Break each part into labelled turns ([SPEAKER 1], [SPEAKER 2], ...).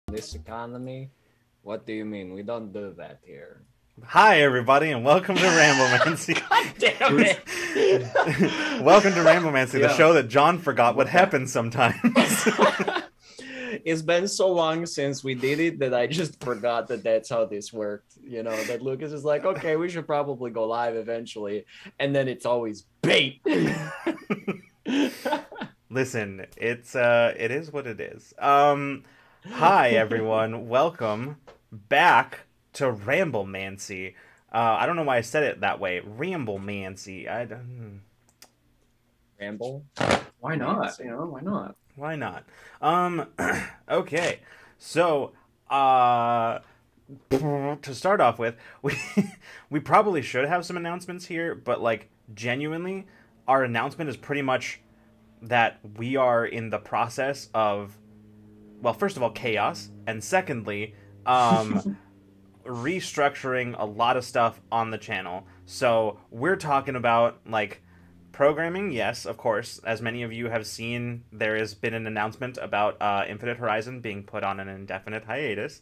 [SPEAKER 1] this economy? What do you mean? We don't do that here.
[SPEAKER 2] Hi, everybody, and welcome to Ramblemancy.
[SPEAKER 1] God damn it!
[SPEAKER 2] Welcome to Ramblemancy, the show that John forgot what happens sometimes.
[SPEAKER 1] It's been so long since we did it that I just forgot that that's how this worked. You know, that Lucas is like, okay, we should probably go live eventually. And then it's always bait.
[SPEAKER 2] Listen, it is what it is. Hi, everyone. Welcome back to Ramblemancy. I don't know why I said it that way. Ramblemancy.
[SPEAKER 1] Ramble?
[SPEAKER 3] Why not? You know, why not?
[SPEAKER 2] Why not? Okay. So, to start off with, we probably should have some announcements here, but like genuinely, our announcement is pretty much that we are in the process of, well, first of all, chaos, and secondly, restructuring a lot of stuff on the channel. So we're talking about like programming, yes, of course. As many of you have seen, there has been an announcement about Infinite Horizon being put on an indefinite hiatus.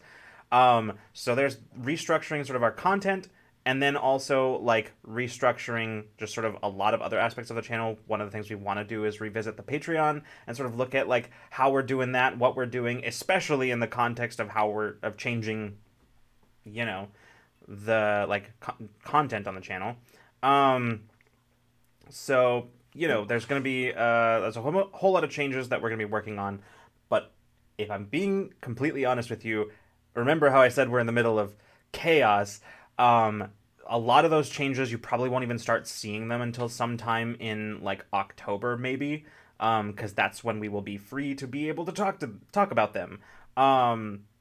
[SPEAKER 2] So there's restructuring sort of our content, and then also like restructuring just sort of a lot of other aspects of the channel. One of the things we want to do is revisit the Patreon and sort of look at like how we're doing that, what we're doing, especially in the context of how we're changing, you know, the like content on the channel. So, you know, there's going to be there's a whole lot of changes that we're going to be working on. But if I'm being completely honest with you, remember how I said we're in the middle of chaos. A lot of those changes, you probably won't even start seeing them until sometime in like October, maybe, because that's when we will be free to be able to talk about them.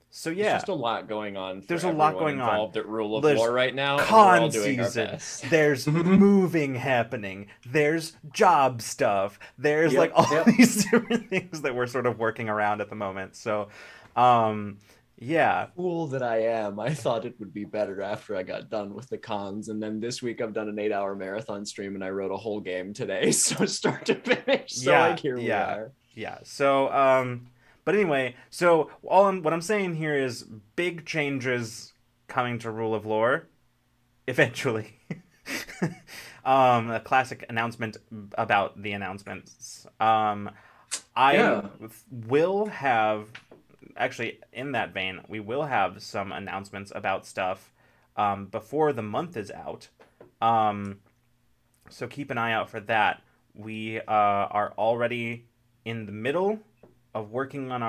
[SPEAKER 2] So yeah,
[SPEAKER 1] there's just a lot going on.
[SPEAKER 2] There's a lot going on
[SPEAKER 1] involved at Rule of
[SPEAKER 2] There's
[SPEAKER 1] War right now.
[SPEAKER 2] Con
[SPEAKER 1] and we're all doing
[SPEAKER 2] season.
[SPEAKER 1] Our best.
[SPEAKER 2] There's moving happening. There's job stuff. There's
[SPEAKER 3] Yep,
[SPEAKER 2] like all
[SPEAKER 3] yep.
[SPEAKER 2] these different things that we're sort of working around at the moment. So, yeah.
[SPEAKER 1] Fool that I am. I thought it would be better after I got done with the cons. And then this week I've done an 8-hour marathon stream and I wrote a whole game today. So start to finish. So
[SPEAKER 2] Yeah,
[SPEAKER 1] like here we are.
[SPEAKER 2] Yeah. So, but anyway, so what I'm saying here is big changes coming to Rule of Lore eventually. A classic announcement about the announcements. I will have, actually, in that vein, we will have some announcements about stuff before the month is out. So keep an eye out for that. We are already in the middle of working on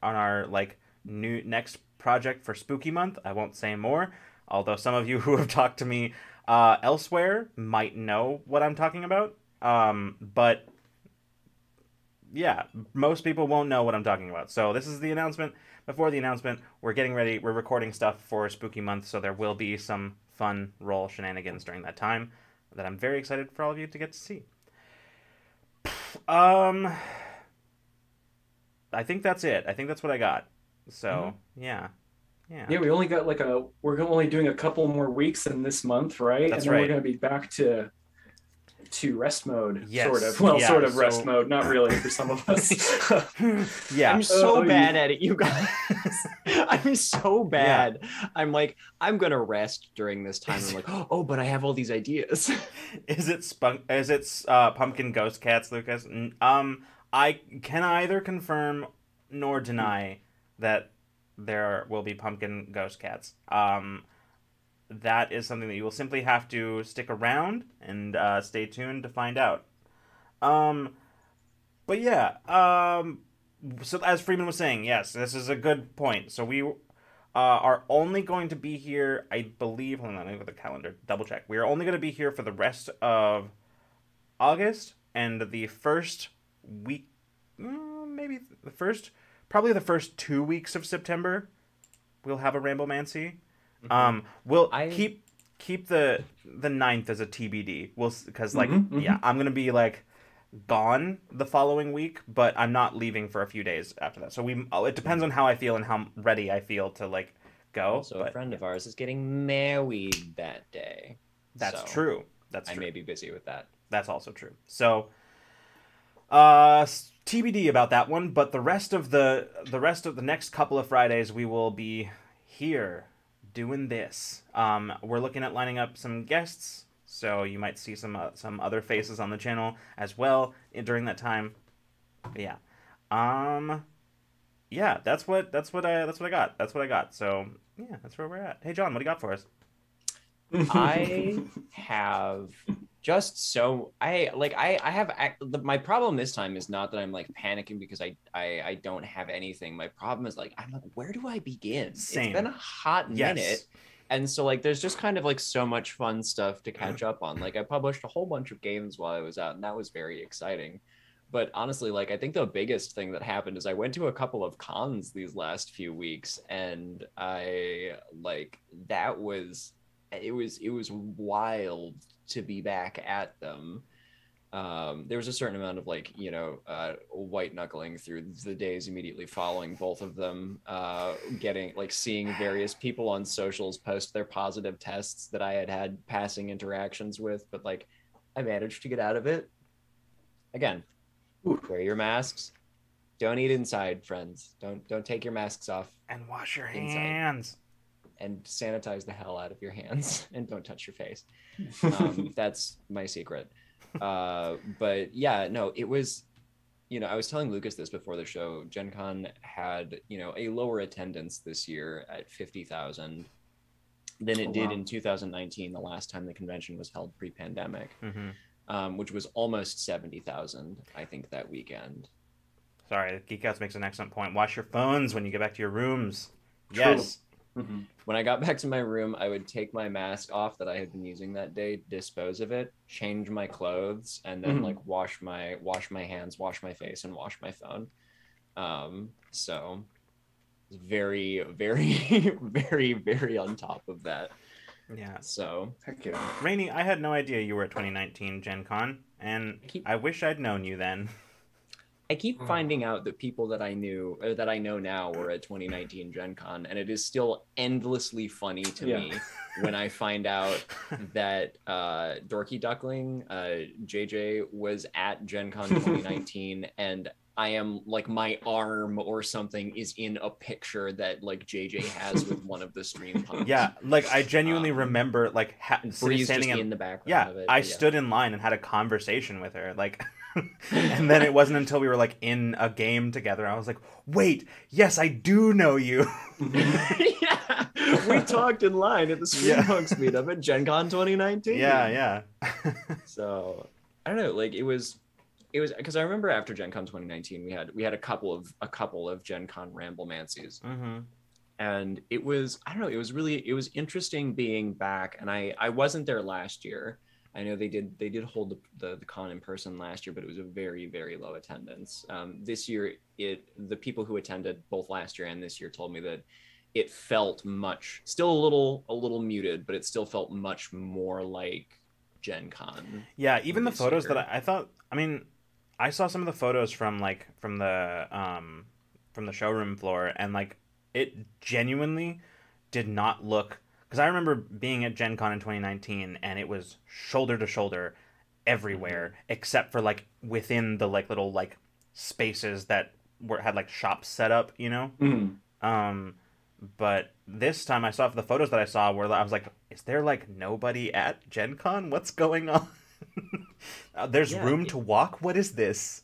[SPEAKER 2] our like new next project for Spooky Month. I won't say more, although some of you who have talked to me elsewhere might know what I'm talking about. But yeah, most people won't know what I'm talking about. So this is the announcement. Before the announcement, we're getting ready. We're recording stuff for Spooky Month, so there will be some fun roll shenanigans during that time that I'm very excited for all of you to get to see. I think that's it. I think that's what I got. So, yeah.
[SPEAKER 3] Yeah, we only got like we're only doing a couple more weeks in this month, right?
[SPEAKER 2] That's
[SPEAKER 3] and then
[SPEAKER 2] right.
[SPEAKER 3] We're going to be back to rest mode,
[SPEAKER 2] Yes.
[SPEAKER 3] sort of. Well,
[SPEAKER 2] Yeah,
[SPEAKER 3] sort of
[SPEAKER 2] so-
[SPEAKER 3] rest mode, not really for some of us.
[SPEAKER 2] Yeah.
[SPEAKER 1] I'm so
[SPEAKER 3] Oh,
[SPEAKER 1] bad at it, you guys. I'm so bad. I'm like, I'm gonna rest during this time. I'm like, oh, but I have all these ideas.
[SPEAKER 2] Is it pumpkin ghost cats, Lucas? I can either confirm nor deny that there will be pumpkin ghost cats. That is something that you will simply have to stick around and stay tuned to find out. But yeah, so as Freeman was saying, yes, this is a good point. So we are only going to be here, I believe, hold on, let me look at the calendar, double check. We are only going to be here for the rest of August and the first week, probably the first 2 weeks of September, we'll have a Ramblemancy. We'll keep the 9th as a TBD. Because yeah, I'm gonna be like gone the following week, but I'm not leaving for a few days after that. So it depends on how I feel and how ready I feel to like go.
[SPEAKER 1] Also, a friend of ours is getting married that day.
[SPEAKER 2] That's
[SPEAKER 1] So
[SPEAKER 2] true. That's true.
[SPEAKER 1] I may be busy with that.
[SPEAKER 2] That's also true. So TBD about that one, but the rest of the next couple of Fridays we will be here doing this. We're looking at lining up some guests, so you might see some other faces on the channel as well during that time. But yeah. Yeah, that's what I got. So, yeah, that's where we're at. Hey John, what do you got for us?
[SPEAKER 1] I have just so I have my problem this time is not that I'm like panicking because I don't have anything. My problem is like I'm like, where do I begin?
[SPEAKER 2] Same.
[SPEAKER 1] It's been a hot minute. And so like there's just kind of like so much fun stuff to catch up on. Like I published a whole bunch of games while I was out, and that was very exciting. But honestly, like I think the biggest thing that happened is I went to a couple of cons these last few weeks, and I like it was wild to be back at them. There was a certain amount of like, white knuckling through the days immediately following both of them, getting like seeing various people on socials post their positive tests that I had passing interactions with, but like I managed to get out of it. Again, wear your masks. Don't eat inside, friends. Don't take your masks off.
[SPEAKER 2] And wash your hands.
[SPEAKER 1] And sanitize the hell out of your hands and don't touch your face. That's my secret. But yeah, no, it was, I was telling Lucas this before the show. Gen Con had, a lower attendance this year at 50,000 than it did in 2019, the last time the convention was held pre-pandemic, which was almost 70,000, I think, that weekend.
[SPEAKER 2] Sorry, Geek Outs makes an excellent point. Wash your phones when you get back to your rooms.
[SPEAKER 1] True.
[SPEAKER 2] Yes.
[SPEAKER 1] When I got back to my room, I would take my mask off that I had been using that day, dispose of it, change my clothes, and then like wash my hands, wash my face, and wash my phone. So very, very, very, very on top of that.
[SPEAKER 2] Yeah.
[SPEAKER 1] So
[SPEAKER 3] heck yeah.
[SPEAKER 2] Rainey, I had no idea you were at 2019 Gen Con, and I wish I'd known you then.
[SPEAKER 1] I keep finding out that people that I knew, or that I know now, were at 2019 Gen Con, and it is still endlessly funny to me when I find out that Dorky Duckling, JJ, was at Gen Con 2019, and I am like my arm or something is in a picture that like JJ has with one of the stream punks.
[SPEAKER 2] Yeah, like I genuinely remember like standing
[SPEAKER 1] in the background.
[SPEAKER 2] Yeah,
[SPEAKER 1] of it,
[SPEAKER 2] I stood in line and had a conversation with her, like. And then it wasn't until we were like in a game together I was like, wait, yes, I do know you.
[SPEAKER 1] Yeah, we talked in line at the Stream Punks meetup at Gen Con 2019.
[SPEAKER 2] Yeah.
[SPEAKER 1] So I don't know, like it was because I remember after Gen Con 2019 we had a couple of Gen Con Ramblemancies. And it was, I don't know, it was interesting being back, and I wasn't there last year. I know they did hold the con in person last year, but it was a very, very low attendance. This year, the people who attended both last year and this year told me that it felt still a little muted, but it still felt much more like Gen Con.
[SPEAKER 2] Yeah, even the photos that I thought, I mean, I saw some of the photos from the showroom floor, and like it genuinely did not look. Because I remember being at Gen Con in 2019, and it was shoulder to shoulder everywhere, except for like within the like little like spaces that had like shops set up, But this time I saw the photos that I saw where I was like, is there like nobody at Gen Con? What's going on? There's room to walk? What is this?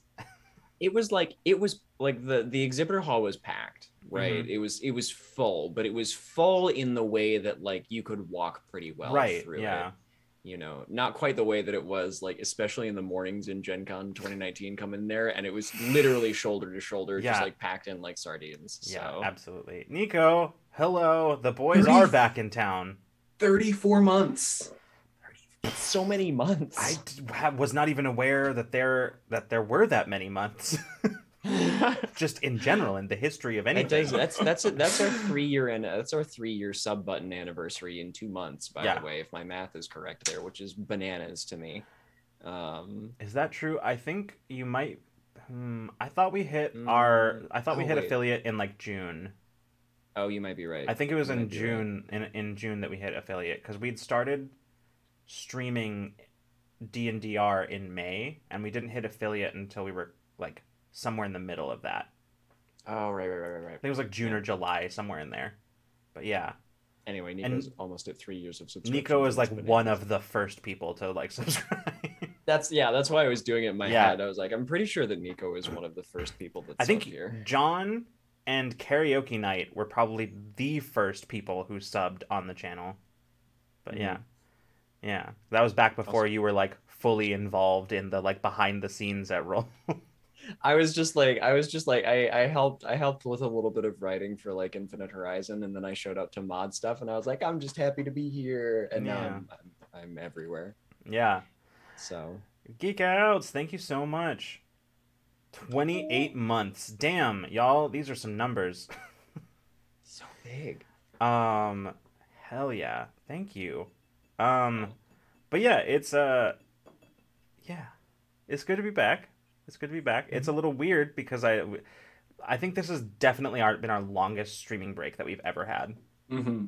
[SPEAKER 2] It was like
[SPEAKER 1] the exhibitor hall was packed. Right. It was full, but it was full in the way that like you could walk pretty well through it. Not quite the way that it was like, especially in the mornings in Gen Con 2019 coming there, and it was literally shoulder to shoulder, just like packed in like sardines.
[SPEAKER 2] Yeah, absolutely. Nico, hello. The boys are back in town.
[SPEAKER 3] 34 months.
[SPEAKER 1] It's so many months.
[SPEAKER 2] I was not even aware that there were that many months. Just in general in the history of anything.
[SPEAKER 1] That's our 3-year and that's our 3-year sub button anniversary in 2 months, by the way, if my math is correct there, which is bananas to me.
[SPEAKER 2] Is that true? I think you might. I thought we hit affiliate in like June.
[SPEAKER 1] Oh, you might be right.
[SPEAKER 2] I think it was in June. Right. In June that we hit affiliate, because we'd started streaming D&DR in May, and we didn't hit affiliate until we were like somewhere in the middle of that.
[SPEAKER 1] Oh, right.
[SPEAKER 2] I think it was like June or July, somewhere in there. But yeah.
[SPEAKER 1] Anyway, Nico's almost at 3 years of subscription.
[SPEAKER 2] Nico is like one of the first people to like subscribe.
[SPEAKER 1] That's why I was doing it in my head. I was like, I'm pretty sure that Nico is one of the first people that
[SPEAKER 2] I think
[SPEAKER 1] here.
[SPEAKER 2] John and Karaoke Night were probably the first people who subbed on the channel. But yeah, that was back before you were like fully involved in the like behind the scenes at Roll.
[SPEAKER 1] I helped with a little bit of writing for like Infinite Horizon, and then I showed up to mod stuff, and I was like, I'm just happy to be here, and now I'm everywhere.
[SPEAKER 2] Yeah.
[SPEAKER 1] So
[SPEAKER 2] Geek Outs, thank you so much. 28 months. Damn, y'all, these are some numbers.
[SPEAKER 1] So big.
[SPEAKER 2] Hell yeah. Thank you. But yeah, it's it's good to be back. It's a little weird because I think this has definitely been our longest streaming break that we've ever had.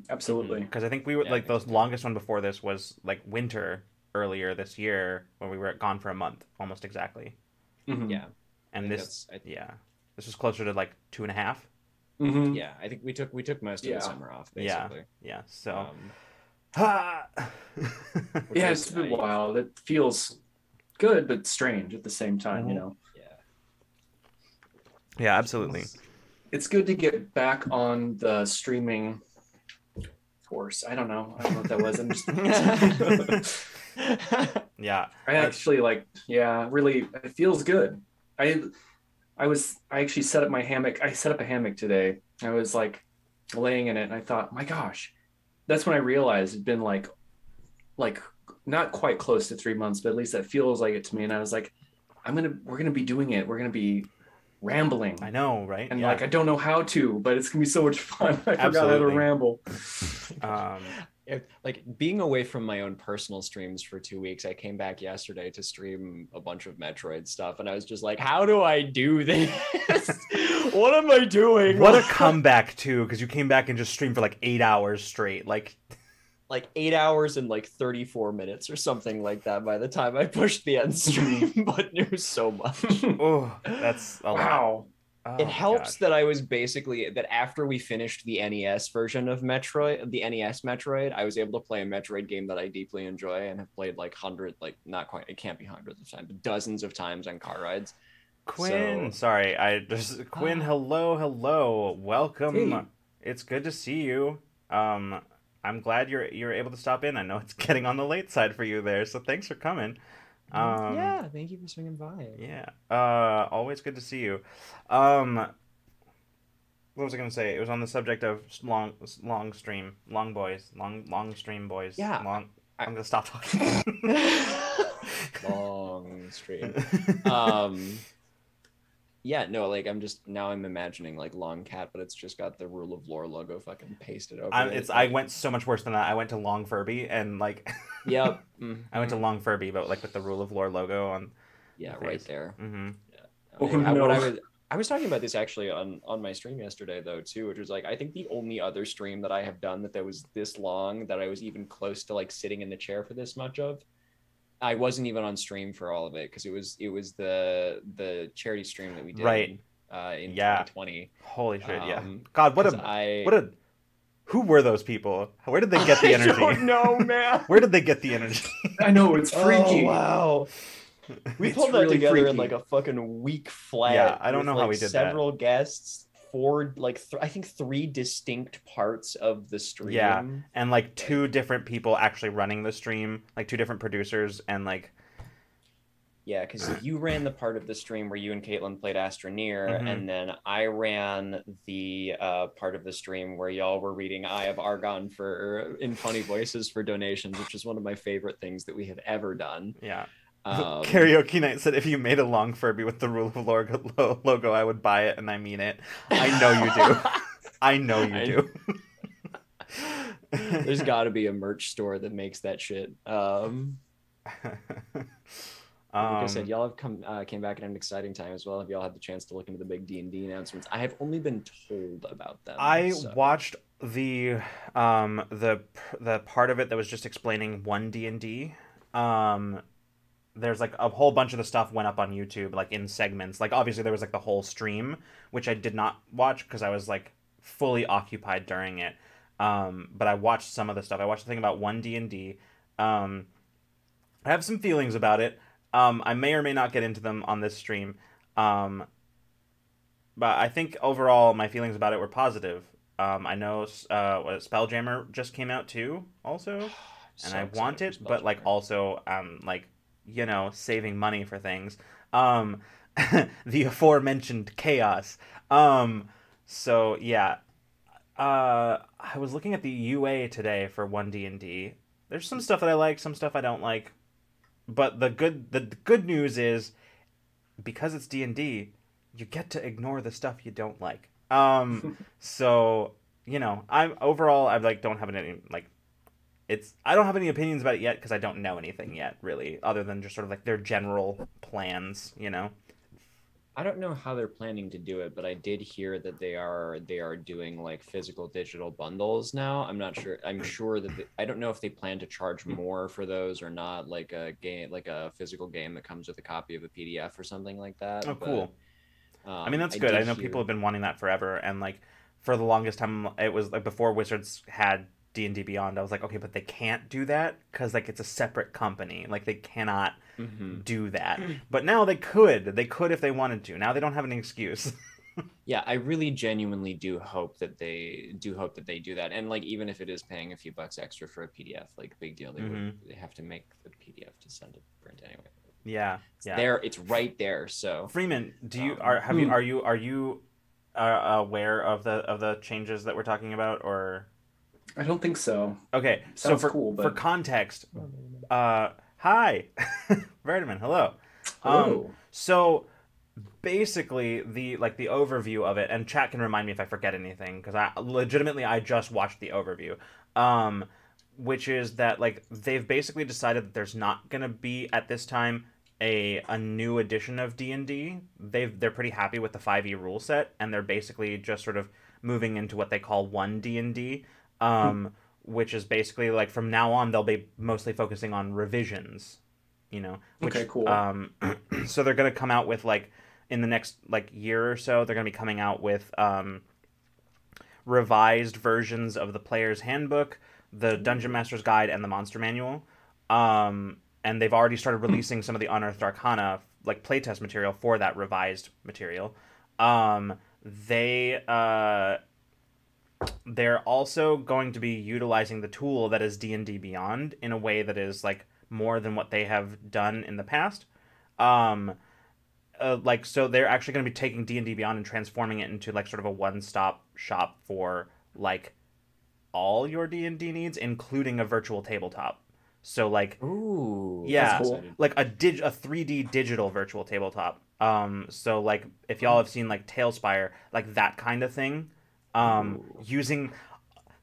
[SPEAKER 3] Absolutely.
[SPEAKER 2] Because I think we were like the longest one before this was like winter earlier this year when we were gone for a month, almost exactly.
[SPEAKER 1] Yeah.
[SPEAKER 2] And this was closer to like 2.5.
[SPEAKER 1] Yeah, I think we took most of the summer off, basically.
[SPEAKER 2] Yeah. So
[SPEAKER 3] it's been wild. It feels good but strange at the same time, you know.
[SPEAKER 2] Yeah, absolutely.
[SPEAKER 3] It's good to get back on the streaming force. I don't know what that was. I'm just
[SPEAKER 2] yeah.
[SPEAKER 3] I actually really it feels good. I actually set up my hammock. I set up a hammock today. I was like laying in it and I thought, my gosh, that's when I realized it'd been like not quite close to 3 months, but at least that feels like it to me. And I was like, we're gonna be doing it. We're gonna be rambling.
[SPEAKER 2] I know, right?
[SPEAKER 3] And like I don't know how to, but it's gonna be so much fun. I forgot how to ramble.
[SPEAKER 1] Like being away from my own personal streams for 2 weeks, I came back yesterday to stream a bunch of Metroid stuff, and I was just like, how do I do this? What am I doing?
[SPEAKER 2] What a comeback too, because you came back and just streamed for like 8 hours straight, like
[SPEAKER 1] 8 hours and like 34 minutes or something like that by the time I pushed the end stream. But it was so much.
[SPEAKER 2] Oh, that's a lot.
[SPEAKER 1] It helps that I was basically that after we finished the NES version of Metroid, the NES Metroid, I was able to play a Metroid game that I deeply enjoy and have played like not quite, it can't be hundreds of times, but dozens of times on car rides.
[SPEAKER 2] Quinn, sorry, Quinn, hello, welcome. Hey. It's good to see you. I'm glad you're able to stop in. I know it's getting on the late side for you there, so thanks for coming.
[SPEAKER 1] Thank you for swinging by.
[SPEAKER 2] Yeah, always good to see you. What was I gonna say? It was on the subject of long stream boys.
[SPEAKER 1] Yeah,
[SPEAKER 2] I'm gonna stop talking.
[SPEAKER 1] Long stream. Yeah, no, like I'm imagining like Long Cat, but it's just got the Rule of Lore logo fucking pasted over it.
[SPEAKER 2] I went so much worse than that. I went to Long Furby and like
[SPEAKER 1] Yep.
[SPEAKER 2] I went to Long Furby, but like with the Rule of Lore logo on.
[SPEAKER 1] Yeah, right there.
[SPEAKER 2] Yeah.
[SPEAKER 1] I was talking about this actually on my stream yesterday though too, which was like I think the only other stream that I have done that was this long that I was even close to like sitting in the chair for this much of. I wasn't even on stream for all of it because it was the charity stream that we did in 2020.
[SPEAKER 2] Holy shit! Yeah. God, who were those people? Where did they get the energy?
[SPEAKER 1] I don't know, man.
[SPEAKER 2] Where did they get the energy?
[SPEAKER 3] I know, it's freaky.
[SPEAKER 1] Oh, wow. We pulled that really together in like a fucking week flat.
[SPEAKER 2] Yeah, I don't know how we did
[SPEAKER 1] several guests. I think 3 distinct parts of the stream.
[SPEAKER 2] Yeah, and like 2 different people actually running the stream, like 2 different producers, and like.
[SPEAKER 1] Yeah, because you ran the part of the stream where you and Caitlin played Astroneer, and then I ran the part of the stream where y'all were reading Eye of Argon in funny voices for donations, which is one of my favorite things that we have ever done.
[SPEAKER 2] Yeah. Karaoke Night said, if you made a Long Furby with the Rule of Lore logo, I would buy it, and I mean it. I know you do. I know you do.
[SPEAKER 1] There's got to be a merch store that makes that shit. Like I said, y'all have came back at an exciting time as well. Have y'all had the chance to look into the big D&D announcements? I have only been told about them.
[SPEAKER 2] I watched the part of it that was just explaining one D&D. there's like a whole bunch of the stuff went up on YouTube like in segments. Like obviously there was like the whole stream, which I did not watch because I was like fully occupied during it. But I watched some of the stuff. I watched the thing about 1D&D. I have some feelings about it. I may or may not get into them on this stream. But I think overall my feelings about it were positive. I know Spelljammer just came out too, also, and
[SPEAKER 1] So
[SPEAKER 2] I want it, but like
[SPEAKER 1] Spelljammer.
[SPEAKER 2] also like saving money for things. The aforementioned chaos. So yeah, I was looking at the UA today for 1D&D. There's some stuff that I like, some stuff I don't like, but the good news is because it's D&D, you get to ignore the stuff you don't like. So I like don't have any like I don't have any opinions about it yet because I don't know anything yet really, other than just sort of like their general plans.
[SPEAKER 1] I don't know how they're planning to do it, but I did hear that they are doing like physical digital bundles now. I'm not sure. I'm sure that I don't know if they plan to charge more for those or not, like a game, like a physical game that comes with a copy of a PDF or something like that.
[SPEAKER 2] Oh, cool.
[SPEAKER 1] But,
[SPEAKER 2] I mean, that's
[SPEAKER 1] I
[SPEAKER 2] good. I
[SPEAKER 1] did
[SPEAKER 2] know
[SPEAKER 1] hear.
[SPEAKER 2] people have been wanting that forever, and like for the longest time, it was like before Wizards had D&D Beyond. I was like, okay, but they can't do that because like it's a separate company. Like they cannot
[SPEAKER 1] Mhm.
[SPEAKER 2] do that. But now they could. They could if they wanted to. Now they don't have any excuse.
[SPEAKER 1] Yeah, I really genuinely do hope that they do that. And like even if it is paying a few bucks extra for a PDF, like big deal. They have to make the PDF to send to print anyway.
[SPEAKER 2] Yeah,
[SPEAKER 1] It's
[SPEAKER 2] yeah.
[SPEAKER 1] there, it's right there. So
[SPEAKER 2] Freeman, do you are you aware of the changes that we're talking about, or
[SPEAKER 3] I don't think so.
[SPEAKER 2] okay? So
[SPEAKER 3] Sounds
[SPEAKER 2] for
[SPEAKER 3] cool,
[SPEAKER 2] for
[SPEAKER 3] but
[SPEAKER 2] context, hi, Vertiman, hello.
[SPEAKER 3] hello.
[SPEAKER 2] So basically the overview of it, and chat can remind me if I forget anything because I just watched the overview, which is that like they've basically decided that there's not gonna be at this time a new edition of D&D. They're pretty happy with the 5e rule set, and they're basically just sort of moving into what they call 1D&D, which is basically like from now on they'll be mostly focusing on revisions, which
[SPEAKER 3] Okay, cool.
[SPEAKER 2] so they're going to come out with like in the next like year or so they're going to be coming out with revised versions of the player's handbook, the dungeon master's guide, and the monster manual. And they've already started releasing some of the Unearthed Arcana like playtest material for that revised material. They're also going to be utilizing the tool that is D&D Beyond in a way that is like more than what they have done in the past. So they're actually going to be taking D&D Beyond and transforming it into like sort of a one-stop shop for like all your D&D needs, including a virtual tabletop. So like,
[SPEAKER 1] ooh,
[SPEAKER 2] yeah,
[SPEAKER 3] cool.
[SPEAKER 2] like a 3D digital virtual tabletop. So like if y'all have seen like Tailspire, like that kind of thing, using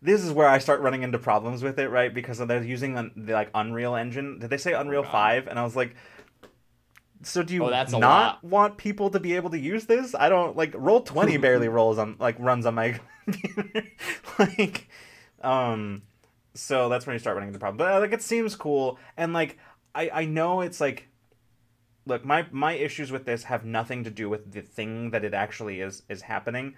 [SPEAKER 2] this is where I start running into problems with it, right? Because they're using the like Unreal Engine. Did they say Unreal 5? And I was like, so do you
[SPEAKER 1] that's a
[SPEAKER 2] not
[SPEAKER 1] lot.
[SPEAKER 2] want people to be able to use this? I don't like Roll20 barely runs on my computer. like so that's when you start running into problems. But like it seems cool, and like I know it's like, look, my issues with this have nothing to do with the thing that it actually is happening.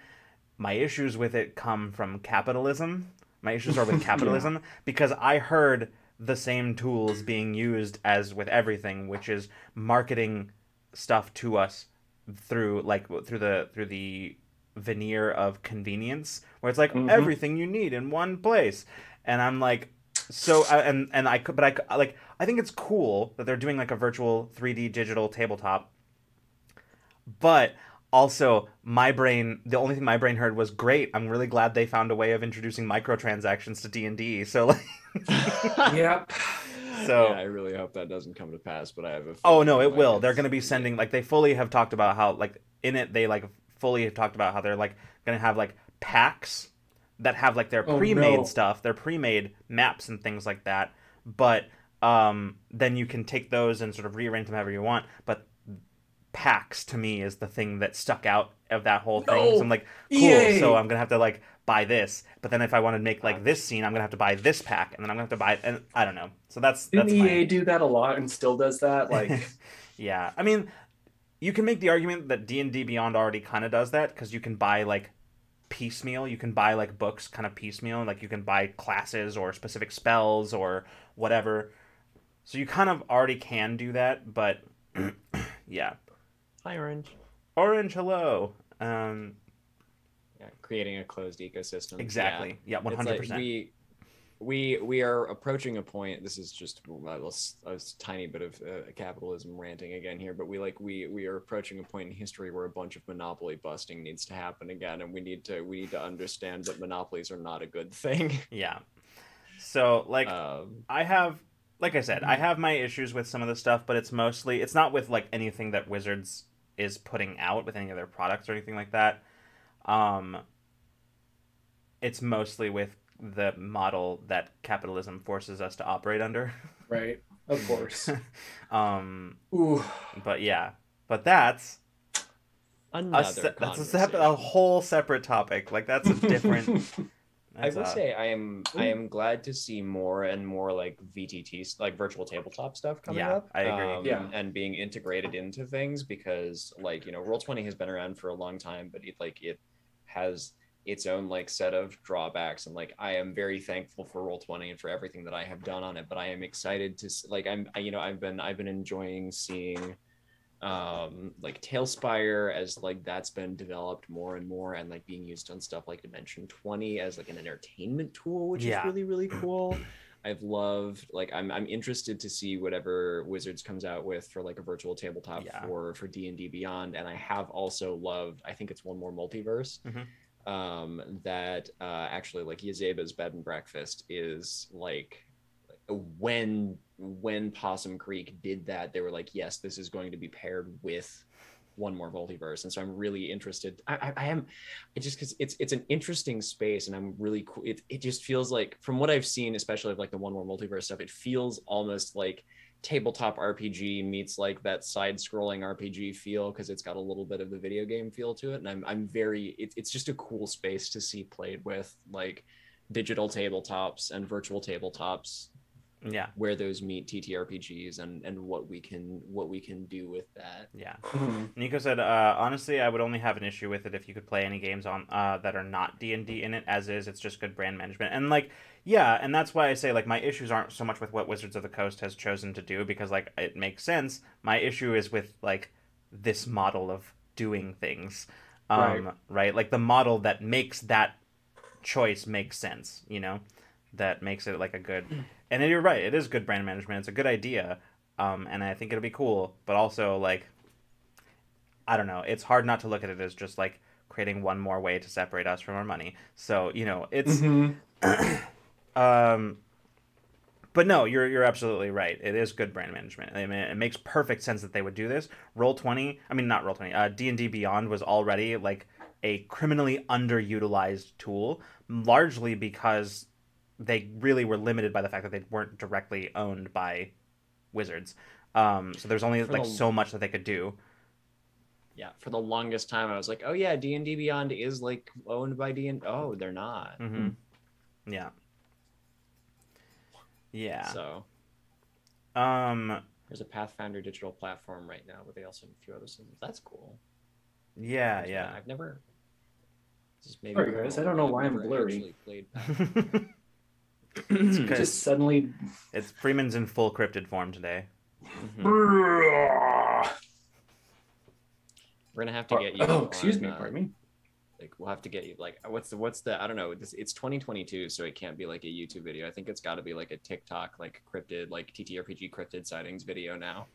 [SPEAKER 2] My issues with it come from capitalism. My issues are with capitalism
[SPEAKER 3] Yeah.
[SPEAKER 2] because I heard the same tools being used as with everything, which is marketing stuff to us through the veneer of convenience, where it's like
[SPEAKER 3] Mm-hmm.
[SPEAKER 2] everything you need in one place. And I'm like, I think it's cool that they're doing like a virtual 3D digital tabletop, but also the only thing my brain heard was, great, I'm really glad they found a way of introducing microtransactions to D&D. So like
[SPEAKER 3] Yep.
[SPEAKER 2] so
[SPEAKER 1] Yeah, I really hope that doesn't come to pass, but I have a
[SPEAKER 2] oh
[SPEAKER 1] feeling
[SPEAKER 2] no,
[SPEAKER 1] it
[SPEAKER 2] it
[SPEAKER 1] might.
[SPEAKER 2] will. They're going to be sending like they fully have talked about how like in it they like fully have talked about how they're like going to have like packs that have like their
[SPEAKER 3] Oh
[SPEAKER 2] pre-made
[SPEAKER 3] no.
[SPEAKER 2] stuff, their pre-made maps and things like that. But then you can take those and sort of rearrange them however you want. But packs to me is the thing that stuck out of that whole thing. So I'm
[SPEAKER 3] No.
[SPEAKER 2] like, cool. So
[SPEAKER 3] EA.
[SPEAKER 2] I'm gonna have to like buy this, but then if I want to make like this scene, I'm gonna have to buy this pack, and then I'm gonna have to buy, and I don't know. So that's
[SPEAKER 3] EA do that a lot and still does that? Like,
[SPEAKER 2] yeah, I mean, you can make the argument that D&D Beyond already kind of does that because you can buy like piecemeal. You can buy like books kind of piecemeal, like you can buy classes or specific spells or whatever. So you kind of already can do that, but yeah.
[SPEAKER 1] Hi, Orange.
[SPEAKER 2] Orange, hello.
[SPEAKER 1] Yeah, creating a closed ecosystem.
[SPEAKER 2] Exactly. Yeah, 100%.
[SPEAKER 1] It's like we are approaching a point. This is just a tiny bit of capitalism ranting again here, but we are approaching a point in history where a bunch of monopoly busting needs to happen again, and we need to understand that monopolies are not a good thing.
[SPEAKER 2] Yeah. So like I have, like I said, I have my issues with some of the stuff, but it's not with like anything that Wizards is putting out with any of their products or anything like that. It's mostly with the model that capitalism forces us to operate under.
[SPEAKER 3] Right. Of course.
[SPEAKER 2] Ooh. But yeah. But that's a whole separate topic. Like that's a different
[SPEAKER 1] I will say I am glad to see more and more like VTT, like virtual tabletop stuff coming up.
[SPEAKER 2] I agree.
[SPEAKER 1] And being integrated into things, because like, you know, Roll20 has been around for a long time, but it has its own like set of drawbacks, and like I am very thankful for Roll20 and for everything that I have done on it, but I am excited to like I've been enjoying seeing like Tailspire as like that's been developed more and more, and like being used on stuff like Dimension 20 as like an entertainment tool, which is really, really cool. I've loved, like I'm interested to see whatever Wizards comes out with for like a virtual tabletop for D&D Beyond. And I have also loved, I think it's One More Multiverse, that actually like Yazeba's Bed and Breakfast is like, when Possum Creek did that, they were like, yes, this is going to be paired with One More Multiverse. And so I'm really interested. Because it's an interesting space, and I'm really cool. It just feels like, from what I've seen, especially of like the One More Multiverse stuff, it feels almost like tabletop RPG meets like that side-scrolling RPG feel, because it's got a little bit of the video game feel to it. And it's just a cool space to see played with like digital tabletops and virtual tabletops, where those meet TTRPGs and what we can do with that.
[SPEAKER 2] Nico said, honestly, I would only have an issue with it if you could play any games on that are not D&D in it. As is, it's just good brand management. And like, and that's why I say like my issues aren't so much with what Wizards of the Coast has chosen to do, because like it makes sense. My issue is with like this model of doing things, right? Like the model that makes that choice makes sense, you know, that makes it like a good, and you're right, it is good brand management, it's a good idea, and I think it'll be cool, but also like, I don't know, it's hard not to look at it as just like creating one more way to separate us from our money. So, you know, it's but no, you're absolutely right, it is good brand management. I mean, it makes perfect sense that they would do this. D&D Beyond was already like a criminally underutilized tool, largely because they really were limited by the fact that they weren't directly owned by Wizards. So there's only so much that they could do.
[SPEAKER 1] Yeah, for the longest time I was like, oh yeah, D&D Beyond is like owned by D&D. Oh, they're not.
[SPEAKER 2] Yeah.
[SPEAKER 1] So there's a Pathfinder digital platform right now, but they also have a few other systems. That's cool. I've never.
[SPEAKER 3] Sorry guys, I don't know why I'm blurry.
[SPEAKER 2] Just
[SPEAKER 3] suddenly,
[SPEAKER 2] it's Freeman's in full cryptid form today.
[SPEAKER 1] We're gonna have to get you.
[SPEAKER 3] Excuse me, pardon me.
[SPEAKER 1] Like we'll have to get you. Like what's the I don't know. It's 2022, so it can't be like a YouTube video. I think it's got to be like a TikTok, like cryptid, like TTRPG cryptid sightings video now.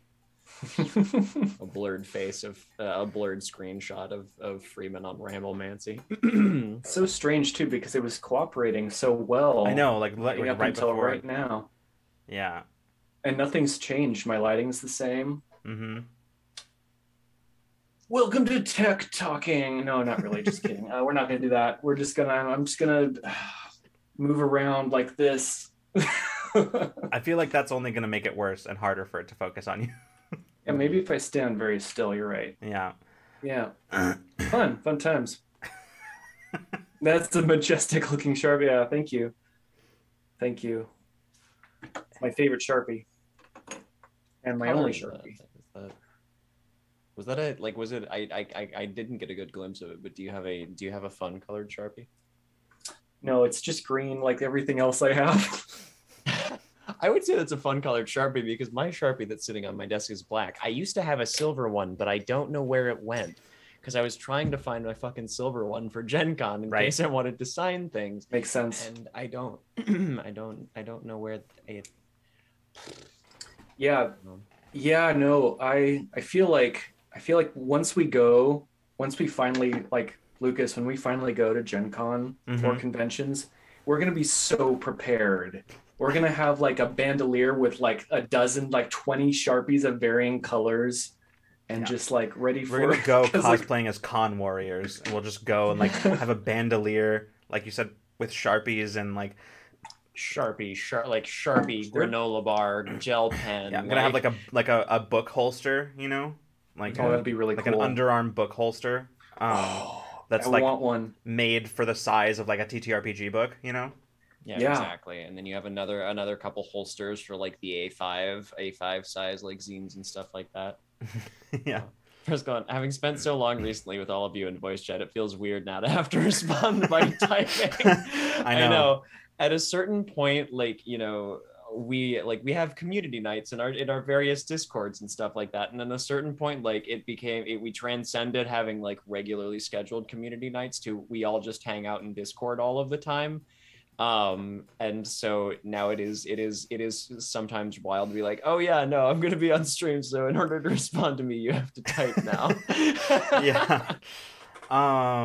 [SPEAKER 1] A blurred face of a blurred screenshot of Freeman on Ramblemancy.
[SPEAKER 3] So strange too, because it was cooperating so well.
[SPEAKER 2] I know, like
[SPEAKER 3] right until before. Right now.
[SPEAKER 2] Yeah.
[SPEAKER 3] And nothing's changed. My lighting's the same. Welcome to Tech Talking. No, not really. Just kidding. We're not gonna do that. I'm just gonna move around like this.
[SPEAKER 2] I feel like that's only gonna make it worse and harder for it to focus on you.
[SPEAKER 3] Yeah, maybe if I stand very still, you're right.
[SPEAKER 2] Yeah.
[SPEAKER 3] Fun times. That's a majestic looking Sharpie. Yeah, thank you. Thank you. It's my favorite Sharpie. And my
[SPEAKER 1] Color
[SPEAKER 3] only
[SPEAKER 1] is
[SPEAKER 3] Sharpie.
[SPEAKER 1] was that a like was it I didn't get a good glimpse of it, but do you have a fun colored Sharpie?
[SPEAKER 3] No, it's just green like everything else I have.
[SPEAKER 1] I would say that's a fun colored Sharpie because my Sharpie that's sitting on my desk is black. I used to have a silver one, but I don't know where it went because I was trying to find my fucking silver one for Gen Con in case I wanted to sign things.
[SPEAKER 3] Makes sense.
[SPEAKER 1] And I don't I don't know where it.
[SPEAKER 3] Yeah. Yeah, no. I feel like once we finally, like, Lucas, when we finally go to Gen Con or conventions, we're gonna be so prepared. We're gonna have like a bandolier with like a dozen, like 20 Sharpies of varying colors, and just like ready for.
[SPEAKER 2] We're gonna go cosplaying as con warriors, and we'll just go and like have a bandolier, like you said, with Sharpies and like
[SPEAKER 1] Sharpie granola bar, gel pen.
[SPEAKER 2] Yeah, I'm gonna have like a book holster, you know, like
[SPEAKER 3] that'd be really
[SPEAKER 2] like
[SPEAKER 3] cool.
[SPEAKER 2] an underarm book holster. That's
[SPEAKER 3] I want one
[SPEAKER 2] made for the size of like a TTRPG book, you know.
[SPEAKER 1] Yeah, exactly. And then you have another couple holsters for like the A5 size like zines and stuff like that.
[SPEAKER 2] Yeah.
[SPEAKER 1] First going, having spent so long recently with all of you in voice chat, it feels weird now to have to respond by typing. I know. At a certain point, like, you know, we have community nights in our various discords and stuff like that, and then at a certain point, like, we transcended having like regularly scheduled community nights to we all just hang out in Discord all of the time. And so now it is sometimes wild to be like, oh yeah, no, I'm gonna be on stream, so in order to respond to me you have to type now.
[SPEAKER 2] Yeah.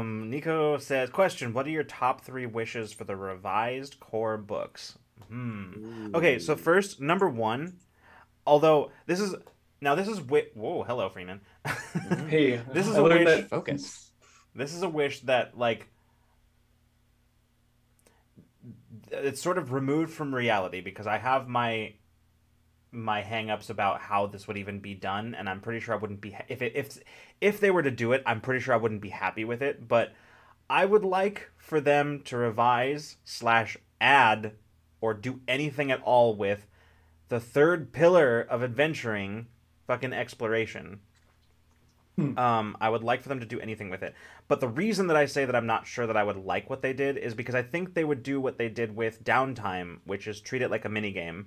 [SPEAKER 2] Nico says, question, what are your top 3 wishes for the revised core books? Okay, so first, number 1, although this is whoa, hello Freeman.
[SPEAKER 3] Hey,
[SPEAKER 2] this is a wish.
[SPEAKER 1] Focus.
[SPEAKER 2] This is a wish that, like, it's sort of removed from reality because I have my hang-ups about how this would even be done, and I'm pretty sure I wouldn't be if they were to do it, I'm pretty sure I wouldn't be happy with it. But I would like for them to revise / add or do anything at all with the third pillar of adventuring, fucking exploration. I would like for them to do anything with it. But the reason that I say that I'm not sure that I would like what they did is because I think they would do what they did with Downtime, which is treat it like a minigame.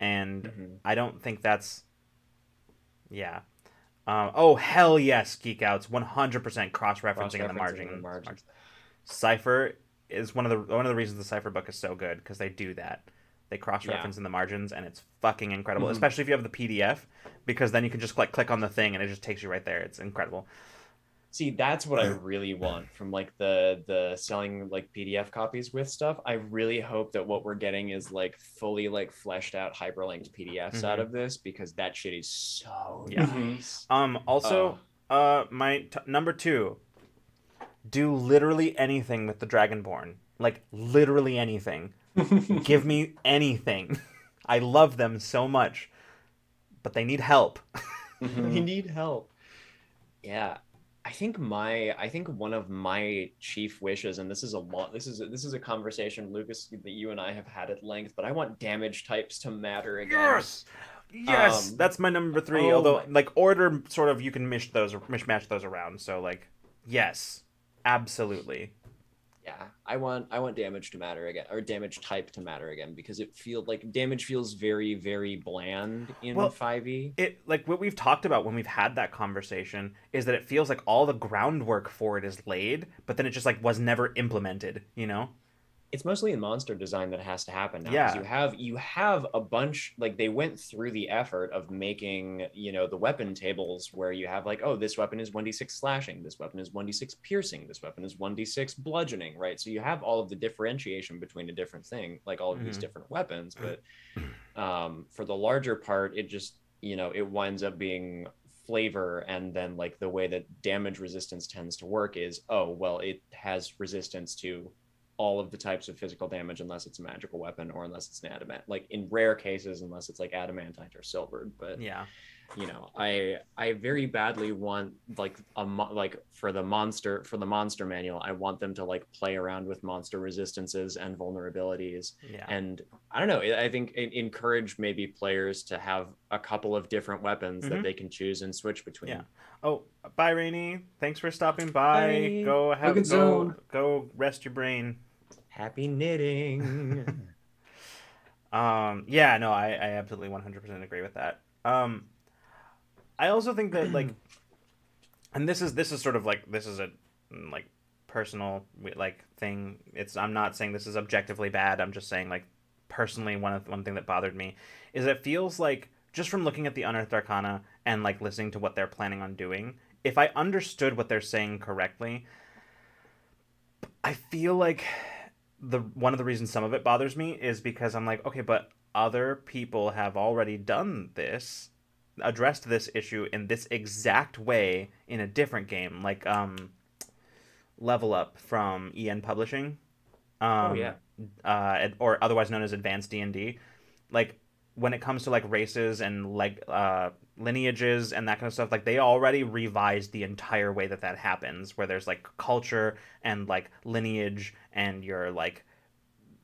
[SPEAKER 2] And I don't think that's... Yeah. Oh, hell yes, Geek Outs. 100% cross-referencing in the margins. Cypher is one of the reasons the Cypher book is so good, because they do that. They cross-reference in the margins, and it's fucking incredible, especially if you have the PDF, because then you can just click on the thing, and it just takes you right there. It's incredible.
[SPEAKER 1] See, that's what I really want from like the selling like PDF copies with stuff. I really hope that what we're getting is like fully like fleshed out hyperlinked PDFs out of this, because that shit is so nice.
[SPEAKER 2] Also, my number 2, do literally anything with the Dragonborn. Like literally anything. Give me anything. I love them so much, but they need help.
[SPEAKER 1] They need help. Yeah. I think one of my chief wishes, and this is a conversation, Lucas, that you and I have had at length, but I want damage types to matter again.
[SPEAKER 2] Yes, that's my number 3. Although, like, order sort of, you can mishmash those around. So, like, yes, absolutely.
[SPEAKER 1] Yeah, I want damage to matter again, or damage type to matter again, because it feels like damage feels very, very bland in 5e.
[SPEAKER 2] It, like, what we've talked about when we've had that conversation is that it feels like all the groundwork for it is laid, but then it just like was never implemented, you know?
[SPEAKER 1] It's mostly in monster design that has to happen now.
[SPEAKER 2] Yeah.
[SPEAKER 1] You have a bunch, like, they went through the effort of making, you know, the weapon tables where you have like, oh, this weapon is 1d6 slashing, this weapon is 1d6 piercing, this weapon is 1d6 bludgeoning, right? So you have all of the differentiation between a different thing, like all of these different weapons, but for the larger part, it just, you know, it winds up being flavor, and then like the way that damage resistance tends to work is, oh, well, it has resistance to all of the types of physical damage unless it's a magical weapon or unless it's an adamant, like in rare cases unless it's like adamantite or silvered. But
[SPEAKER 2] yeah,
[SPEAKER 1] you know, I very badly want like like for the monster manual, I want them to like play around with monster resistances and vulnerabilities.
[SPEAKER 2] Yeah.
[SPEAKER 1] And I don't know, I think encourage maybe players to have a couple of different weapons that they can choose and switch between.
[SPEAKER 2] Yeah. Oh, bye, Rainy. Thanks for stopping by.
[SPEAKER 1] Bye.
[SPEAKER 2] Go rest your brain.
[SPEAKER 1] Happy knitting.
[SPEAKER 2] Yeah, no, I absolutely 100% agree with that. I also think that like, and this is sort of like, this is a like personal like thing. I'm not saying this is objectively bad. I'm just saying like personally one thing that bothered me is it feels like just from looking at the Unearthed Arcana and like listening to what they're planning on doing, if I understood what they're saying correctly, I feel like one of the reasons some of it bothers me is because I'm like, okay, but other people have already done this, addressed this issue in this exact way in a different game, like Level Up from EN Publishing,
[SPEAKER 1] Oh yeah.
[SPEAKER 2] or otherwise known as Advanced D&D. Like when it comes to like races and like lineages and that kind of stuff, like they already revised the entire way that happens, where there's like culture and like lineage and your like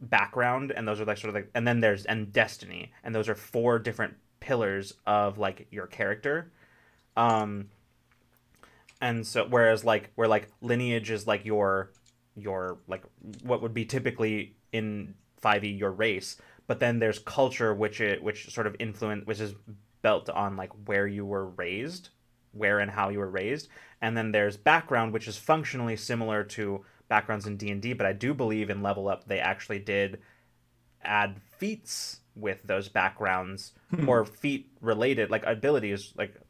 [SPEAKER 2] background, and those are like sort of like, and then there's destiny, and those are 4 different pillars of like your character. And so whereas like where like lineage is like your like what would be typically in 5e your race, but then there's culture, which sort of influence, which is built on like where you were raised, where and how you were raised, and then there's background, which is functionally similar to backgrounds in D&D, but I do believe in Level Up they actually did add feats with those backgrounds, or feat related like abilities like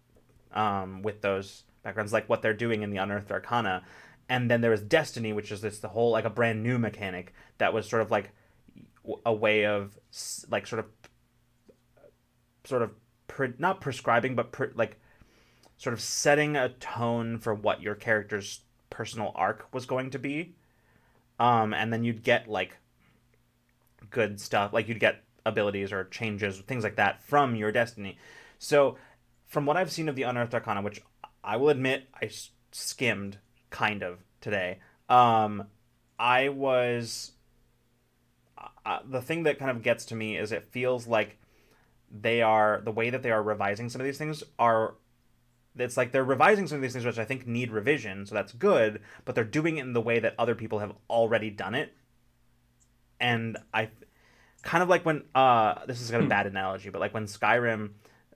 [SPEAKER 2] with those backgrounds, like what they're doing in the Unearthed Arcana. And then there was Destiny, which is the whole like a brand new mechanic that was sort of like a way of like sort of not prescribing, but like sort of setting a tone for what your character's personal arc was going to be. And then you'd get like good stuff, like you'd get abilities or changes, things like that from your Destiny. So from what I've seen of the Unearthed Arcana, which I will admit I skimmed kind of today, I was the thing that kind of gets to me is it feels like the way that they are revising some of these things are, it's like they're revising some of these things which I think need revision, so that's good, but they're doing it in the way that other people have already done it. And I kind of like when this is a bad analogy, but like when Skyrim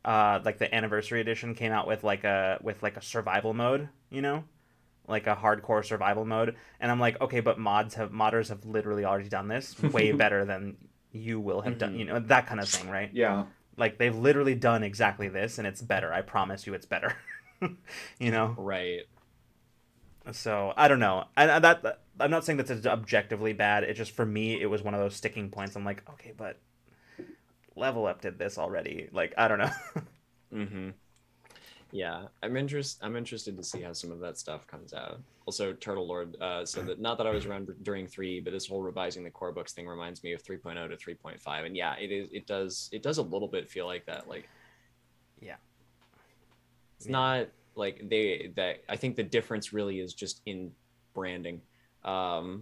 [SPEAKER 2] like the anniversary edition came out with like a survival mode, you know, like a hardcore survival mode, and I'm like, okay, but modders have literally already done this way better than you will have done, you know, that kind of thing, right?
[SPEAKER 3] Yeah.
[SPEAKER 2] Like they've literally done exactly this, and it's better. I promise you, it's better. You know,
[SPEAKER 1] right?
[SPEAKER 2] So I don't know, and that I'm not saying that it's objectively bad. It just, for me, it was one of those sticking points. I'm like, okay, but Level Up did this already. Like, I don't know.
[SPEAKER 1] Yeah, I'm interested to see how some of that stuff comes out. Also, Turtle Lord said that, not that I was around during 3, but this whole revising the core books thing reminds me of 3.0 to 3.5, and yeah, it does a little bit feel like that. Like,
[SPEAKER 2] yeah,
[SPEAKER 1] it's not like I think the difference really is just in branding. My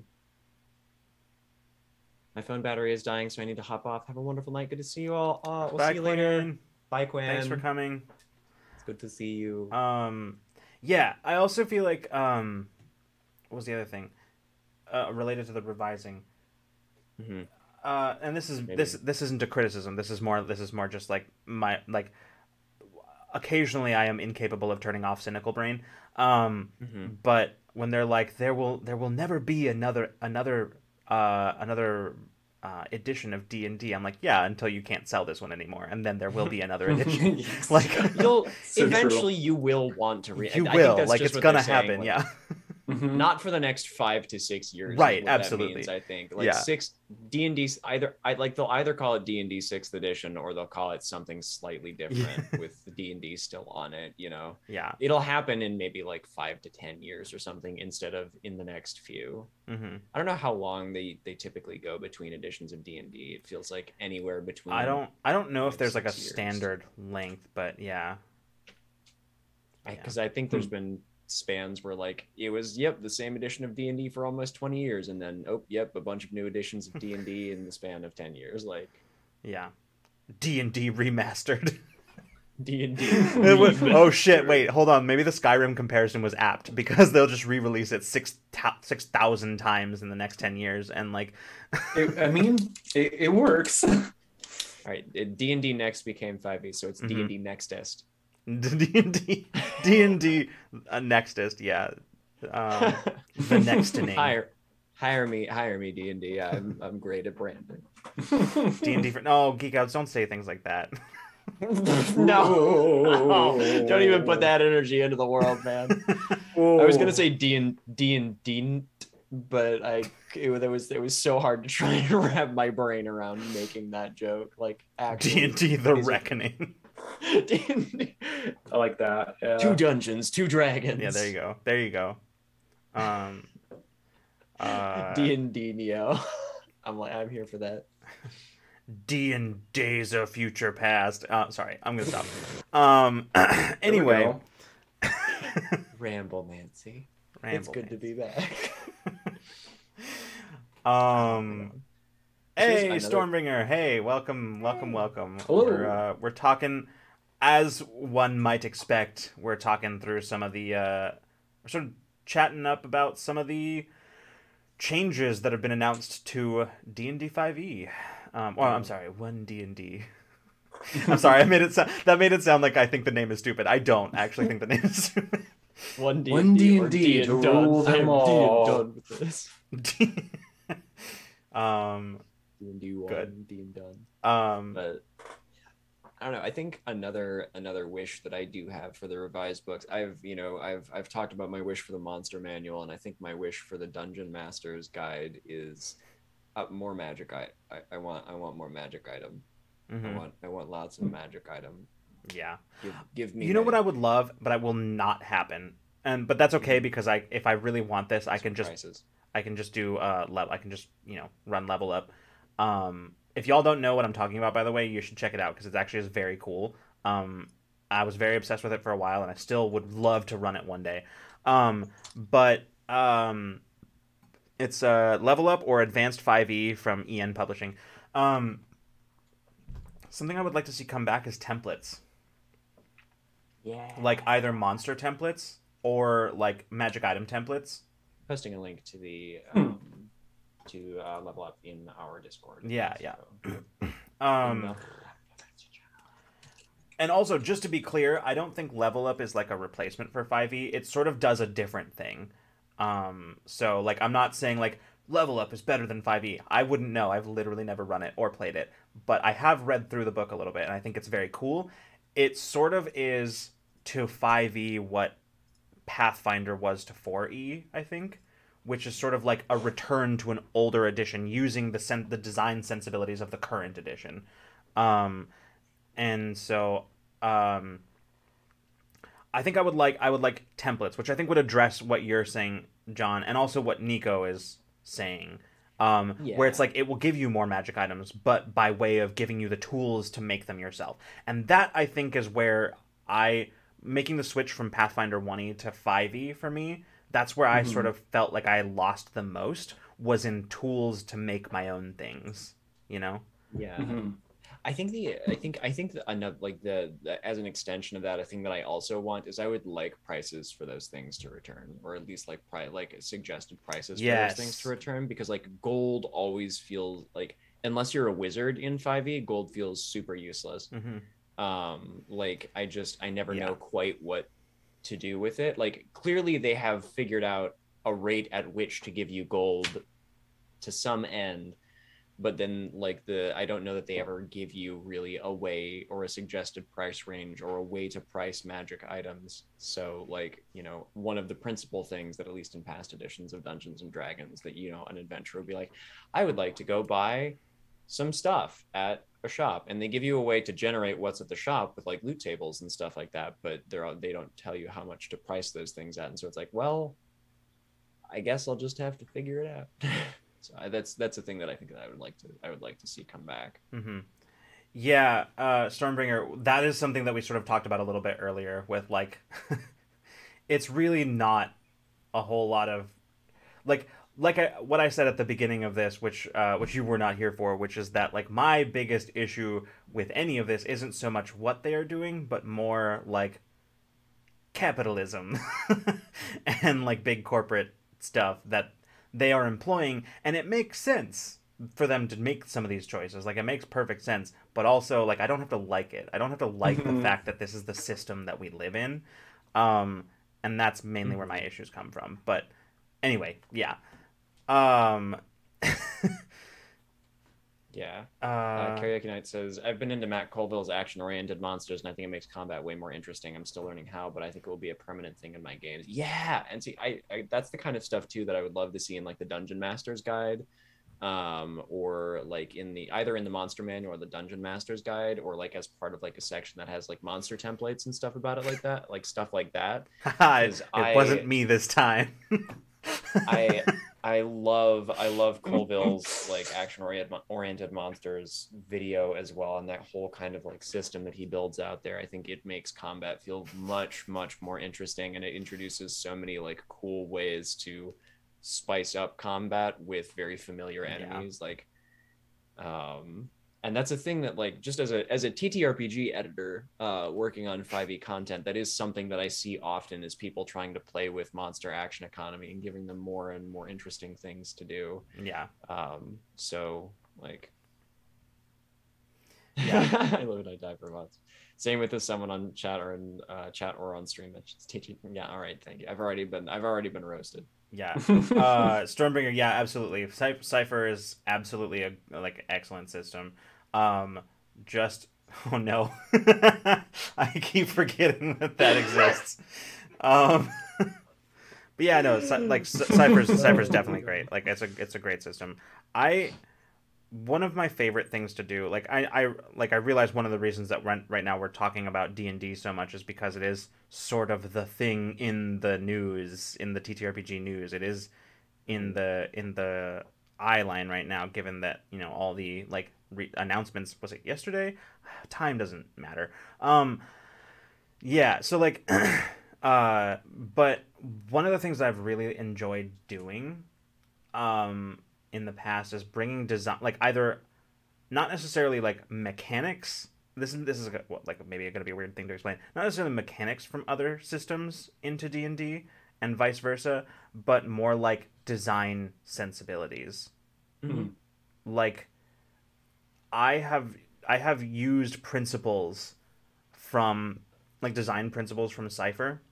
[SPEAKER 1] phone battery is dying, so I need to hop off. Have a wonderful night. Good to see you all. We'll see you later. Bye, Quinn.
[SPEAKER 2] Thanks for coming.
[SPEAKER 1] It's good to see you.
[SPEAKER 2] Yeah, I also feel like what was the other thing related to the revising? And this isn't a criticism. This is more just like my like. Occasionally, I am incapable of turning off cynical brain. But when they're like, there will never be another edition of D&D, I'm like, yeah, until you can't sell this one anymore, and then there will be another edition. Like,
[SPEAKER 1] you'll eventually you will want to read.
[SPEAKER 2] You will, like, it's gonna happen. Like, yeah.
[SPEAKER 1] Not for the next 5 to 6 years,
[SPEAKER 2] right? Absolutely.
[SPEAKER 1] Means, I think like 6 D&D. They'll either call it D&D 6th edition, or they'll call it something slightly different with the D&D still on it. You know, it'll happen in maybe like 5 to 10 years or something, instead of in the next few. I don't know how long they typically go between editions of D&D. It feels like anywhere between.
[SPEAKER 2] I don't know if there's like a standard length, but yeah.
[SPEAKER 1] Because I think there's been spans where like it was the same edition of D&D for almost 20 years, and then a bunch of new editions of D&D in the span of 10 years. Like
[SPEAKER 2] D&D remastered.
[SPEAKER 1] D&D.
[SPEAKER 2] Oh shit! Wait, hold on. Maybe the Skyrim comparison was apt because they'll just re-release it 6,000 times in the next 10 years, and like,
[SPEAKER 3] it works.
[SPEAKER 1] All right, D&D Next became 5e, so it's D&D Nextest.
[SPEAKER 2] D&D Nextest, yeah. The next inning.
[SPEAKER 1] Hire me, D&D. I'm great at branding.
[SPEAKER 2] D&D no, Geek Outs, don't say things like that.
[SPEAKER 1] No, don't even put that energy into the world, man. I was gonna say D&D, but it was so hard to try and wrap my brain around making that joke. Like actually,
[SPEAKER 2] D&D the Reckoning.
[SPEAKER 1] D&D.
[SPEAKER 3] I like that. Yeah.
[SPEAKER 1] 2 dungeons, 2 dragons.
[SPEAKER 2] Yeah, there you go.
[SPEAKER 1] D&D Neo. I'm here for that.
[SPEAKER 2] D&D's a future past. Sorry, I'm gonna stop. Anyway,
[SPEAKER 1] Ramblemancy. It's good to be back.
[SPEAKER 2] Hey, Stormbringer. Hey, welcome.
[SPEAKER 3] Hello.
[SPEAKER 2] We're talking, as one might expect. We're talking through some of the, we're sort of chatting up about some of the changes that have been announced to D&D 5e. I'm sorry, 1D&D. I'm sorry, that made it sound like I think the name is stupid. I don't actually think the name is stupid.
[SPEAKER 3] 1D&D to rule them all.
[SPEAKER 1] Done with this. D&D 1,
[SPEAKER 2] good.
[SPEAKER 1] D and done. But I don't know. I think another wish that I do have for the revised books. I've talked about my wish for the monster manual, and I think my wish for the Dungeon Master's Guide is more magic. I want more magic item. I want lots of magic item.
[SPEAKER 2] Yeah.
[SPEAKER 1] Give me.
[SPEAKER 2] You know what I would love, but it will not happen. But that's okay because if I really want this, I can just do level. I can just run level up. If y'all don't know what I'm talking about, by the way, you should check it out because it actually is very cool. I was very obsessed with it for a while, and I still would love to run it one day. It's Level Up or Advanced 5e from EN Publishing. Something I would like to see come back is templates.
[SPEAKER 1] Yeah.
[SPEAKER 2] Like either monster templates or like magic item templates.
[SPEAKER 1] Posting a link to the to Level Up in our Discord.
[SPEAKER 2] Yeah. And also, just to be clear, I don't think Level Up is like a replacement for 5e. It sort of does a different thing. So like I'm not saying like Level Up is better than 5e. I wouldn't know. I've literally never run it or played it, but I have read through the book a little bit and I think it's very cool. It sort of is to 5e what Pathfinder was to 4e, I think, which is sort of like a return to an older edition using the design sensibilities of the current edition. And so I think I would like templates, which I think would address what you're saying, John, and also what Nico is saying. Where it's like it will give you more magic items, but by way of giving you the tools to make them yourself. And that I think is where making the switch from Pathfinder 1e to 5e for me, that's where I sort of felt like I lost the most, was in tools to make my own things, Yeah.
[SPEAKER 1] I think another like the as an extension of that, a thing that I also want is I would like prices for those things to return, or at least like suggested prices for those things to return, because like gold always feels like, unless you're a wizard in 5e, gold feels super useless. Like I never know quite what to do with it. Like clearly they have figured out a rate at which to give you gold to some end, but then like I don't know that they ever give you really a way or a suggested price range or a way to price magic items. So like, one of the principal things that, at least in past editions of Dungeons and Dragons, that, an adventurer would be like, I would like to go buy some stuff at a shop, and they give you a way to generate what's at the shop with like loot tables and stuff like that, but they don't tell you how much to price those things at. And so it's like, well, I guess I'll just have to figure it out. So that's a thing that I think that I would like to see come back.
[SPEAKER 2] Yeah, Stormbringer, that is something that we sort of talked about a little bit earlier with like it's really not a whole lot of like what I said at the beginning of this, which you were not here for, which is that like my biggest issue with any of this isn't so much what they are doing, but more like capitalism and like big corporate stuff that they are employing, and it makes sense for them to make some of these choices. Like it makes perfect sense, but also like I don't have to like it. I don't have to like the fact that this is the system that we live in. And that's mainly where my issues come from. But anyway, yeah. Um
[SPEAKER 1] Yeah. Karaoke Night says, I've been into Matt Colville's action-oriented monsters, and I think it makes combat way more interesting. I'm still learning how, but I think it will be a permanent thing in my games. Yeah, and see, I that's the kind of stuff too that I would love to see in like the Dungeon Master's Guide, or like in the either in the Monster Manual or the Dungeon Master's Guide, or like as part of like a section that has like monster templates and stuff about it, like that, like stuff like that.
[SPEAKER 2] it wasn't me this time.
[SPEAKER 1] I love Colville's like action oriented monsters video as well, and that whole kind of like system that he builds out there. I think it makes combat feel much more interesting, and it introduces so many like cool ways to spice up combat with very familiar enemies. Like and that's a thing that like just as a TTRPG editor working on 5e content, that is something that I see often is people trying to play with monster action economy and giving them more and more interesting things to do.
[SPEAKER 2] Yeah.
[SPEAKER 1] So like
[SPEAKER 2] yeah.
[SPEAKER 1] I live and I die for bots. Same with someone on chat or on stream that's teaching. Yeah, all right, thank you. I've already been roasted.
[SPEAKER 2] Yeah. Stormbringer, yeah, absolutely. Cypher is absolutely a like excellent system. Just oh no. I keep forgetting that exists. But yeah, no, like Cypher's definitely great. Like it's a great system. One of my favorite things to do, like I realize one of the reasons that right now we're talking about D&D so much is because it is sort of the thing in the news, in the TTRPG news. It is in the eye line right now, given that, you know, all the like announcements. Was it yesterday? Time doesn't matter. Yeah, so like but one of the things I've really enjoyed doing in the past is bringing design, like either not necessarily like mechanics. This is like maybe going to be a weird thing to explain. Not necessarily mechanics from other systems into D&D and vice versa, but more like design sensibilities.
[SPEAKER 3] Mm-hmm.
[SPEAKER 2] Like I have used principles from like design principles from Cypher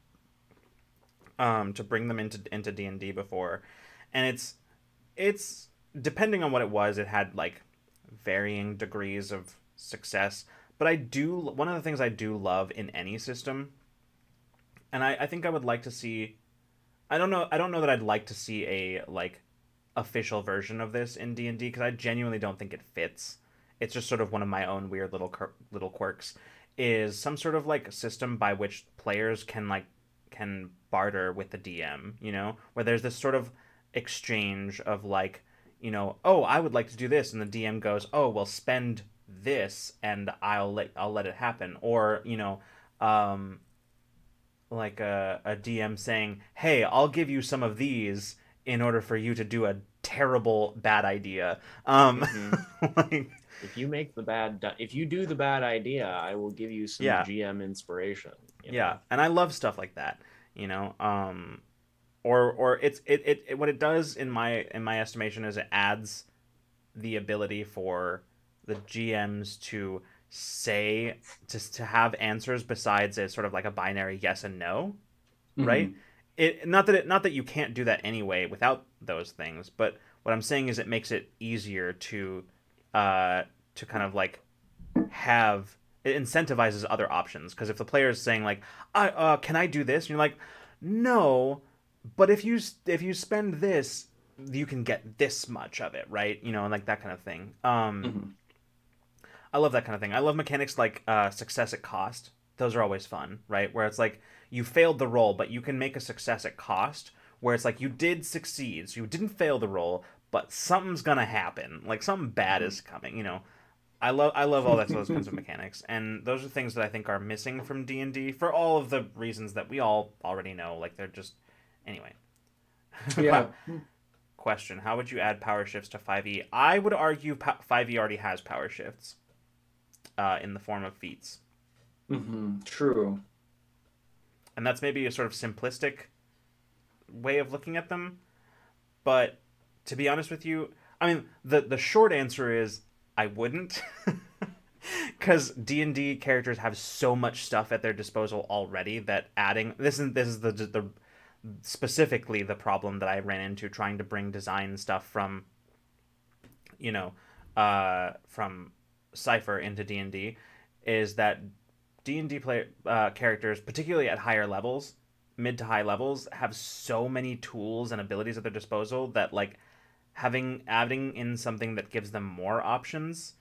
[SPEAKER 2] to bring them into D&D before, and it's depending on what it was, it had like varying degrees of success. But one of the things I do love in any system, and I think I would like to see, I don't know that I'd like to see a like official version of this in D&D, because I genuinely don't think it fits. It's just sort of one of my own weird little quirks, is some sort of like system by which players can barter with the DM, you know, where there's this sort of exchange of like, you know, oh, I would like to do this, and the DM goes, oh, well, spend this and I'll let it happen. Or, you know, like a DM saying, hey, I'll give you some of these in order for you to do a terrible bad idea. Like,
[SPEAKER 1] if you do the bad idea, I will give you some GM inspiration. You know?
[SPEAKER 2] Yeah, and I love stuff like that, you know. Or it what it does in my estimation is it adds the ability for the GMs to say to have answers besides a sort of like a binary yes and no, right? Not that you can't do that anyway without those things, but what I'm saying is it makes it easier to kind of like have, it incentivizes other options, because if the player is saying like, can I do this? And you're like, no, but if you spend this, you can get this much of it, right? You know, and like that kind of thing. I love that kind of thing. I love mechanics like success at cost. Those are always fun, right? Where it's like you failed the roll, but you can make a success at cost, where it's like you did succeed, so you didn't fail the roll, but something's gonna happen, like something bad is coming, you know. I love all those kinds of mechanics, and those are things that I think are missing from D&D for all of the reasons that we all already know. Like they're just anyway.
[SPEAKER 3] Yeah.
[SPEAKER 2] Question: how would you add power shifts to 5e? I would argue 5e already has power shifts in the form of feats.
[SPEAKER 3] True.
[SPEAKER 2] And that's maybe a sort of simplistic way of looking at them. But to be honest with you, I mean, the short answer is I wouldn't. Because D&D characters have so much stuff at their disposal already that adding... This is the specifically the problem that I ran into trying to bring design stuff from, from Cypher into D&D, is that D&D characters, particularly at higher levels, mid to high levels, have so many tools and abilities at their disposal that like adding in something that gives them more options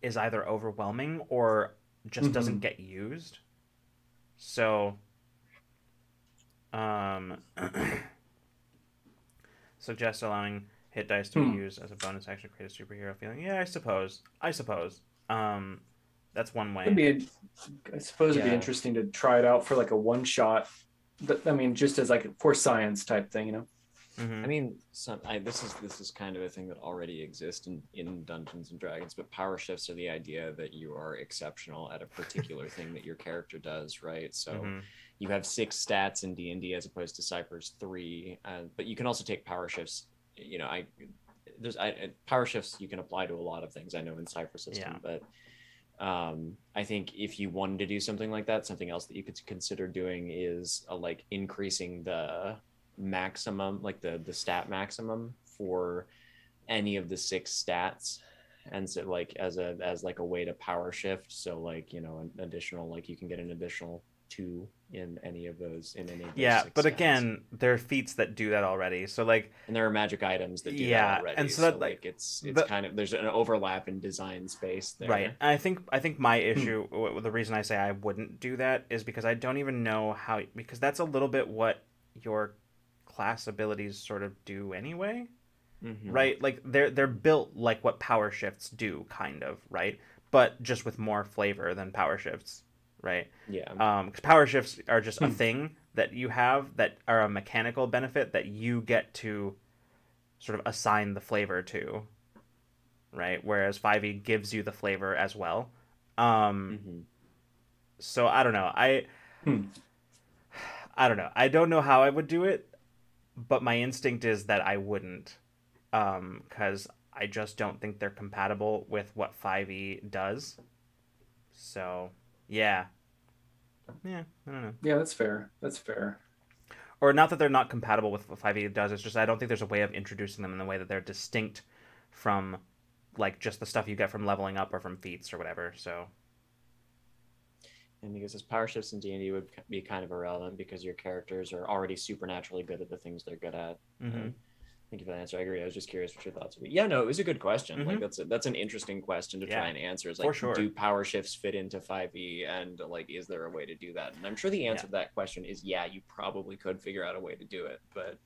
[SPEAKER 2] is either overwhelming or just doesn't get used. So suggest allowing hit dice to be used as a bonus action to create a superhero feeling. Yeah, I suppose. That's one way.
[SPEAKER 3] I suppose it'd be interesting to try it out for like a one shot. I mean, just as like for science type thing,
[SPEAKER 1] I mean, this is kind of a thing that already exists in Dungeons and Dragons, but power shifts are the idea that you are exceptional at a particular thing that your character does, right? So you have 6 stats in D&D as opposed to Cypher's 3, but you can also take power shifts. Power shifts you can apply to a lot of things. I know in Cypher system, but I think if you wanted to do something like that, something else that you could consider doing is like increasing the maximum, like the stat maximum for any of the 6 stats, and so like as like a way to power shift. So like an additional, like you can get an additional 2 in any of those
[SPEAKER 2] but
[SPEAKER 1] stats.
[SPEAKER 2] Again, there are feats that do that already, so like,
[SPEAKER 1] and there are magic items that do that already, and so that like it's kind of, there's an overlap in design space there,
[SPEAKER 2] right? And I think my issue, the reason I say I wouldn't do that is because I don't even know how, because that's a little bit what your class abilities sort of do anyway, right? Like they're built like what power shifts do, kind of, right? But just with more flavor than power shifts. Right. Yeah. Because power shifts are just a thing that you have that are a mechanical benefit that you get to sort of assign the flavor to. Right. Whereas 5e gives you the flavor as well. So I don't know. I don't know. I don't know how I would do it, but my instinct is that I wouldn't, because I just don't think they're compatible with what 5e does. So. Yeah, I don't know.
[SPEAKER 3] Yeah, that's fair.
[SPEAKER 2] Or not that they're not compatible with what 5e does. It's just I don't think there's a way of introducing them in the way that they're distinct from, like, just the stuff you get from leveling up or from feats or whatever. So.
[SPEAKER 1] And because power shifts in D&D would be kind of irrelevant because your characters are already supernaturally good at the things they're good at. Thank you for the answer. I agree. I was just curious what your thoughts would be. Yeah, no, it was a good question. Like that's an interesting question to try and answer. Is like, do power shifts fit into 5e, and like, is there a way to do that? And I'm sure the answer to that question is you probably could figure out a way to do it. But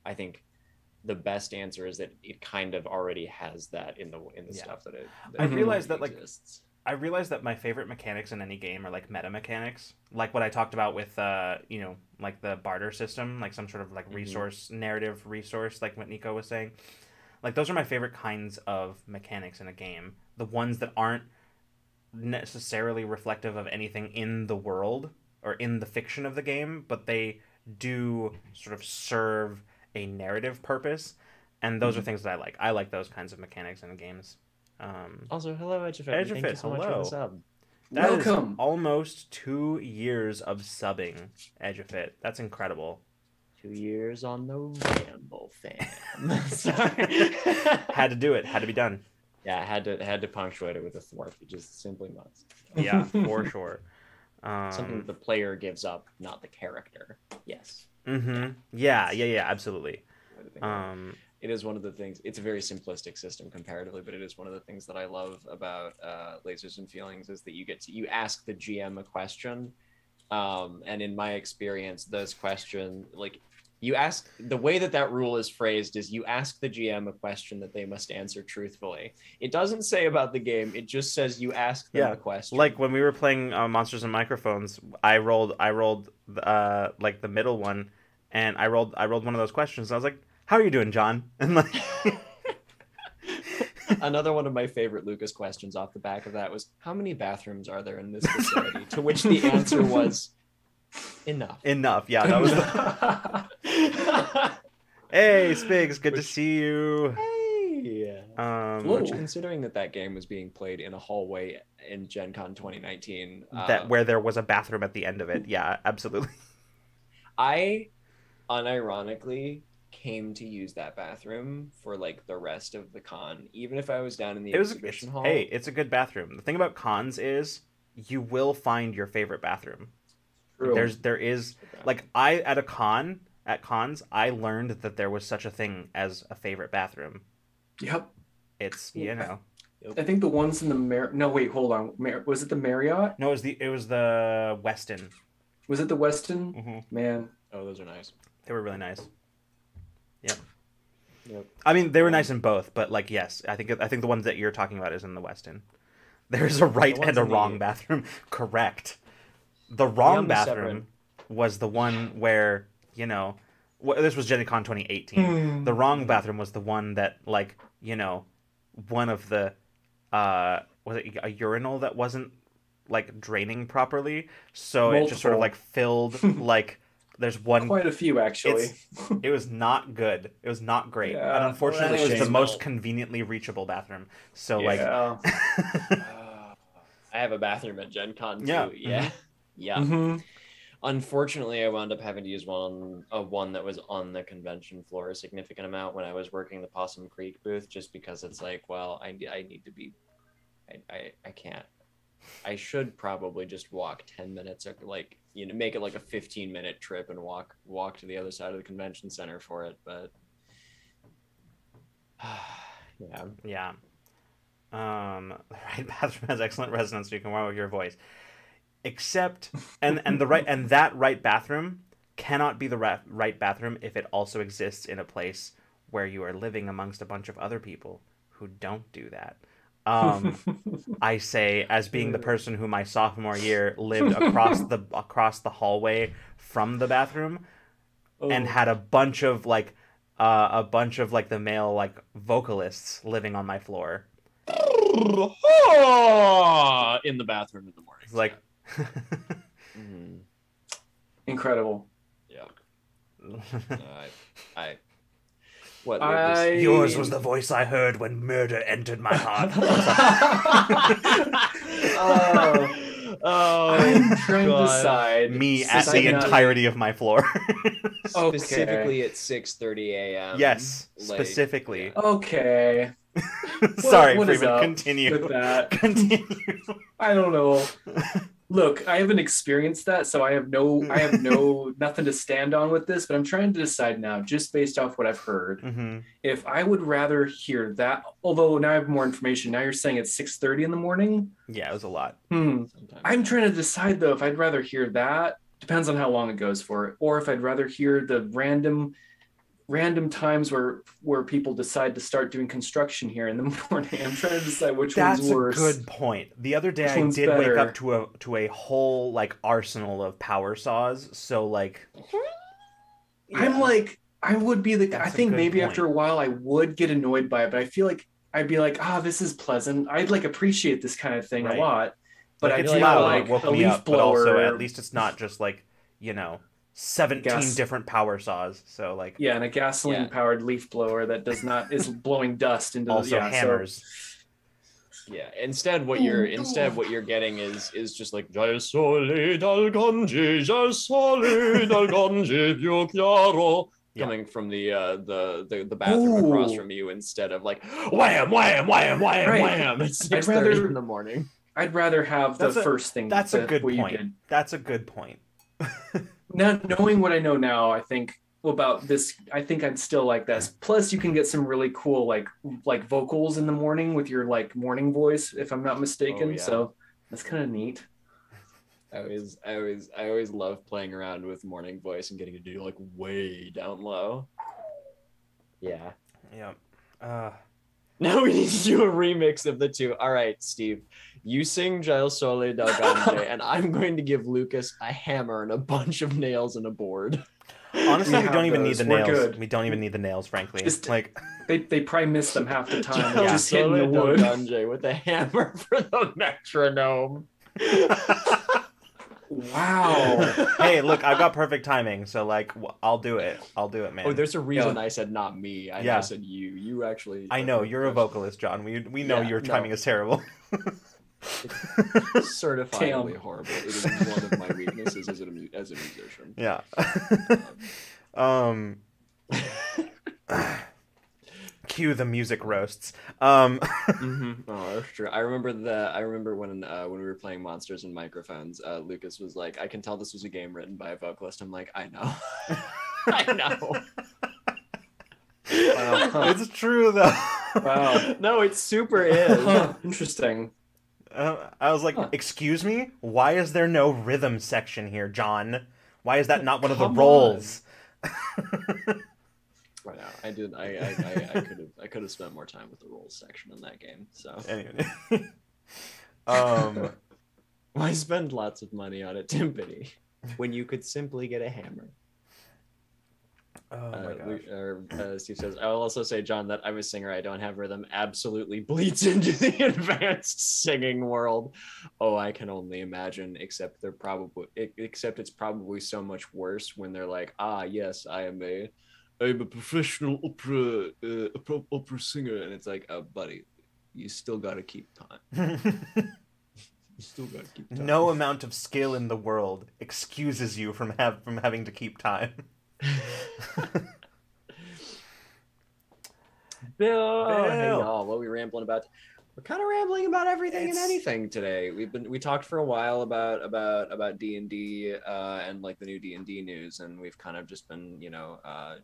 [SPEAKER 1] I think the best answer is that it kind of already has that in the stuff that it.
[SPEAKER 2] I realized that exists. I realized that my favorite mechanics in any game are like meta mechanics, like what I talked about with like the barter system, like some sort of like narrative resource, like what Nico was saying. Like those are my favorite kinds of mechanics in a game. The ones that aren't necessarily reflective of anything in the world or in the fiction of the game, but they do sort of serve a narrative purpose. And those are things that I like. I like those kinds of mechanics in games.
[SPEAKER 1] Also, hello, Edgefit. Thank you so much for the sub.
[SPEAKER 2] Welcome. Is almost 2 years of subbing, Edgefit. That's incredible.
[SPEAKER 1] 2 years on the Ramble, fam. Sorry.
[SPEAKER 2] Had to do it. Had to be done.
[SPEAKER 1] Yeah, I had to punctuate it with a thwart. You just simply must.
[SPEAKER 2] Yeah, for sure.
[SPEAKER 1] Something that the player gives up, not the character. Yes.
[SPEAKER 2] Yeah, absolutely.
[SPEAKER 1] It is one of the things, it's a very simplistic system comparatively, but it is one of the things that I love about Lasers and Feelings is that you ask the GM a question, and in my experience, those questions, like, the way that rule is phrased is you ask the GM a question that they must answer truthfully. It doesn't say about the game. It just says you ask them a question.
[SPEAKER 2] Like when we were playing Monsters and Microphones, I rolled like the middle one, and I rolled one of those questions. And I was like, "How are you doing, John?" And like
[SPEAKER 1] another one of my favorite Lucas questions off the back of that was, "How many bathrooms are there in this facility?" To which the answer was, enough.
[SPEAKER 2] Yeah, that was Hey, Spigs, good to see you.
[SPEAKER 1] Hey. Which, considering that game was being played in a hallway in Gen Con 2019,
[SPEAKER 2] where there was a bathroom at the end of it. Yeah, absolutely.
[SPEAKER 1] I unironically came to use that bathroom for like the rest of the con, even if I was down in the exhibition hall.
[SPEAKER 2] Hey, it's a good bathroom. The thing about cons is you will find your favorite bathroom. There is like at cons I learned that there was such a thing as a favorite bathroom.
[SPEAKER 3] Yep.
[SPEAKER 2] It's I
[SPEAKER 3] think the ones in the no wait, hold on. Was it the Marriott?
[SPEAKER 2] No, it was the Westin.
[SPEAKER 3] Was it the Westin?
[SPEAKER 2] Mm-hmm.
[SPEAKER 3] Man.
[SPEAKER 1] Oh, those are nice.
[SPEAKER 2] They were really nice. Yep.
[SPEAKER 1] Yep.
[SPEAKER 2] I mean, they were nice in both, but like yes, I think the ones that you're talking about is in the Westin. There's a right and a wrong bathroom. Correct. The wrong bathroom was the one where, this was Gen Con 2018. The wrong bathroom was the one that, like, one of the, was it a urinal that wasn't, like, draining properly? So Multiple. It just sort of, like, filled, like, there's one...
[SPEAKER 3] Quite a few, actually.
[SPEAKER 2] It was not good. It was not great.
[SPEAKER 3] Yeah,
[SPEAKER 2] and unfortunately, it was the most conveniently reachable bathroom. So, like...
[SPEAKER 1] I have a bathroom at Gen Con, too. Yeah. Yeah.
[SPEAKER 3] Mm-hmm.
[SPEAKER 1] Unfortunately, I wound up having to use one that was on the convention floor a significant amount when I was working the Possum Creek booth, just because it's like, well, I need to be, I can't. I should probably just walk 10 minutes, or like, make it like a 15-minute trip and walk to the other side of the convention center for it. But
[SPEAKER 2] yeah. The right bathroom has excellent resonance, so you can warm up your voice. Except, and that right bathroom cannot be the right bathroom if it also exists in a place where you are living amongst a bunch of other people who don't do that. I say, as being the person who my sophomore year lived across the hallway from the bathroom, and had a bunch of the male like vocalists living on my floor.
[SPEAKER 1] In the bathroom in the morning.
[SPEAKER 2] It's like.
[SPEAKER 3] Incredible.
[SPEAKER 1] Yeah.
[SPEAKER 2] Yours was the voice I heard when murder entered my heart.
[SPEAKER 3] I'm trying to decide.
[SPEAKER 2] Me at the entirety of my floor.
[SPEAKER 1] Specifically at 6:30 a.m.
[SPEAKER 2] Yes, specifically.
[SPEAKER 3] Yeah. Okay.
[SPEAKER 2] Sorry,
[SPEAKER 3] what
[SPEAKER 2] Freeman. Continue.
[SPEAKER 3] With that?
[SPEAKER 2] Continue.
[SPEAKER 3] I don't know. Look, I haven't experienced that, so I have nothing to stand on with this, but I'm trying to decide now, just based off what I've heard, if I would rather hear that, although now I have more information. Now you're saying it's 6:30 in the morning?
[SPEAKER 2] Yeah, it was a lot.
[SPEAKER 3] I'm trying to decide, though, if I'd rather hear that, depends on how long it goes for, or if I'd rather hear the random times where people decide to start doing construction here in the morning. I'm trying to decide which one's worse.
[SPEAKER 2] That's a good point. The other day I did wake up to a whole like arsenal of power saws. So like,
[SPEAKER 3] I'm like, I would be I think maybe after a while I would get annoyed by it, but I feel like I'd be like, this is pleasant. I'd like appreciate this kind of thing a lot. But I feel like a leaf blower. But also
[SPEAKER 2] at least it's not just like 17 different power saws, so like
[SPEAKER 3] and a gasoline powered leaf blower that is blowing dust into
[SPEAKER 2] also hammers.
[SPEAKER 1] Instead what you're getting is just like coming from the bathroom across from you, instead of like wham wham wham wham wham. It's 6:30 in the morning.
[SPEAKER 3] I'd rather have the first thing.
[SPEAKER 2] That's a good point. That's a good point.
[SPEAKER 3] Now, knowing what I know now, I think about this, I think I'd still like this. Plus, you can get some really cool like vocals in the morning with your like morning voice, if I'm not mistaken. So that's kind of neat.
[SPEAKER 1] I always love playing around with morning voice and getting to do like way down low. Yeah.
[SPEAKER 2] Yeah.
[SPEAKER 1] Now we need to do a remix of the two. All right, Steve, you sing Gil Sole del Gange, and I'm going to give Lucas a hammer and a bunch of nails and a board.
[SPEAKER 2] Honestly, we don't even need
[SPEAKER 3] those.
[SPEAKER 2] the
[SPEAKER 3] We're
[SPEAKER 2] nails.
[SPEAKER 3] good.
[SPEAKER 2] We don't even need the nails, frankly.
[SPEAKER 3] Just-
[SPEAKER 2] like
[SPEAKER 3] They probably miss them half the time.
[SPEAKER 1] Gil
[SPEAKER 3] Just hitting the
[SPEAKER 1] Sole del
[SPEAKER 3] wood.
[SPEAKER 1] Gange with a hammer for the metronome.
[SPEAKER 3] Wow.
[SPEAKER 2] hey, look, I've got perfect timing, so like I'll do it. I'll do it, man.
[SPEAKER 1] Oh, there's a reason I said not me. I said you. You actually.
[SPEAKER 2] I know you're a vocalist, John. We know your timing is terrible.
[SPEAKER 1] It's certifiably horrible. It is one of my weaknesses as a musician.
[SPEAKER 2] Yeah. Cue the music roasts.
[SPEAKER 1] Mm-hmm. Oh, that's true. I remember when we were playing Monsters and Microphones, Lucas was like, "I can tell this was a game written by a vocalist." I'm like, "I know, I know."
[SPEAKER 2] Wow. It's true though.
[SPEAKER 3] Wow.
[SPEAKER 1] No, it super is.
[SPEAKER 3] Interesting.
[SPEAKER 2] I was like, "Excuse me? Why is there no rhythm section here, John? Why is that not one of the roles?"
[SPEAKER 1] Right now, I could have spent more time with the roles section in that game. So
[SPEAKER 2] anyway,
[SPEAKER 1] why spend lots of money on a timpani when you could simply get a hammer?
[SPEAKER 2] Oh my gosh.
[SPEAKER 1] Steve says, I'll also say, John, that I'm a singer. I don't have rhythm. Absolutely bleeds into the advanced singing world. Oh, I can only imagine, except it's probably so much worse when they're like, yes, I'm a professional opera singer. And it's like, buddy, you still got to keep time. You still got to keep time.
[SPEAKER 2] No amount of skill in the world excuses you from having to keep time.
[SPEAKER 1] Bill. Hey y'all, what are we rambling about? We're kind of rambling about everything and anything today. We talked for a while about D&D and like the new D&D news, and we've kind of just been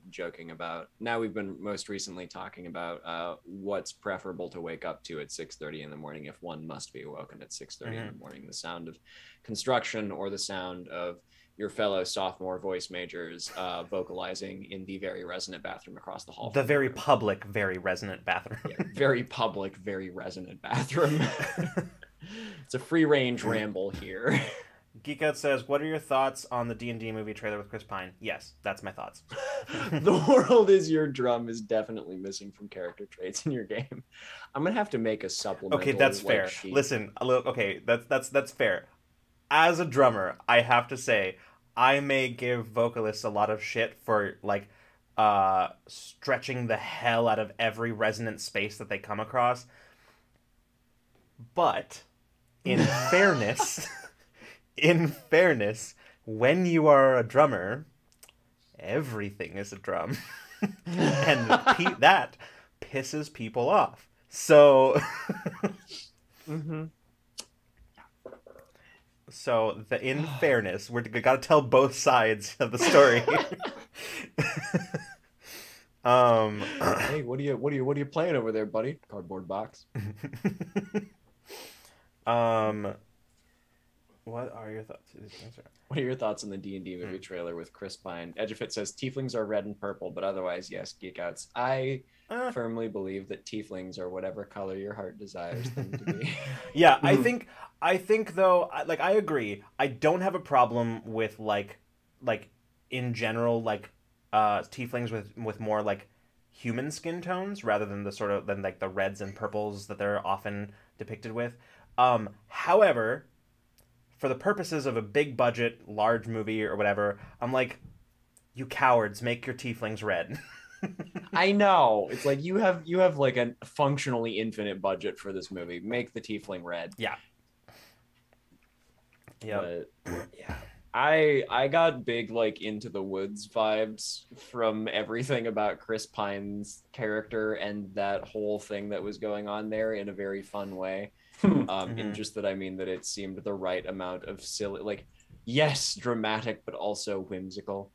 [SPEAKER 1] joking about. Now we've been most recently talking about what's preferable to wake up to at 6:30 in the morning if one must be awoken at 6:30 in the morning. The sound of construction or the sound of your fellow sophomore voice majors vocalizing in the very resonant bathroom across the hall.
[SPEAKER 2] The very public, very resonant bathroom.
[SPEAKER 1] Yeah, very public, very resonant bathroom. It's a free-range ramble here.
[SPEAKER 2] Geek Out says, what are your thoughts on the D&D movie trailer with Chris Pine? Yes, that's my thoughts.
[SPEAKER 1] The world is your drum is definitely missing from character traits in your game. I'm going to have to make a supplemental.
[SPEAKER 2] Okay, that's fair.
[SPEAKER 1] Sheet.
[SPEAKER 2] Listen, okay, that's fair. As a drummer, I have to say, I may give vocalists a lot of shit for like stretching the hell out of every resonant space that they come across. But in fairness, when you are a drummer, everything is a drum. And that pisses people off. So
[SPEAKER 1] mm-hmm.
[SPEAKER 2] So, in fairness, we got to tell both sides of the story.
[SPEAKER 1] Hey, what are you playing over there, buddy? Cardboard box.
[SPEAKER 2] What are your thoughts?
[SPEAKER 1] What are your thoughts on the D&D movie trailer with Chris Pine? Edgefit says tieflings are red and purple, but otherwise, yes, geek outs. I firmly believe that tieflings are whatever color your heart desires them to be.
[SPEAKER 2] Yeah, I think though, like I agree. I don't have a problem with like in general tieflings with more like human skin tones rather than the reds and purples that they're often depicted with. However, for the purposes of a big budget, large movie or whatever, I'm like, you cowards, make your tieflings red.
[SPEAKER 1] I know. It's like you have like a functionally infinite budget for this movie. Make the tiefling red.
[SPEAKER 2] Yeah.
[SPEAKER 1] Yeah. Yeah. I got big like Into the Woods vibes from everything about Chris Pine's character and that whole thing that was going on there in a very fun way. In just that I mean that it seemed the right amount of silly, like, yes, dramatic, but also whimsical.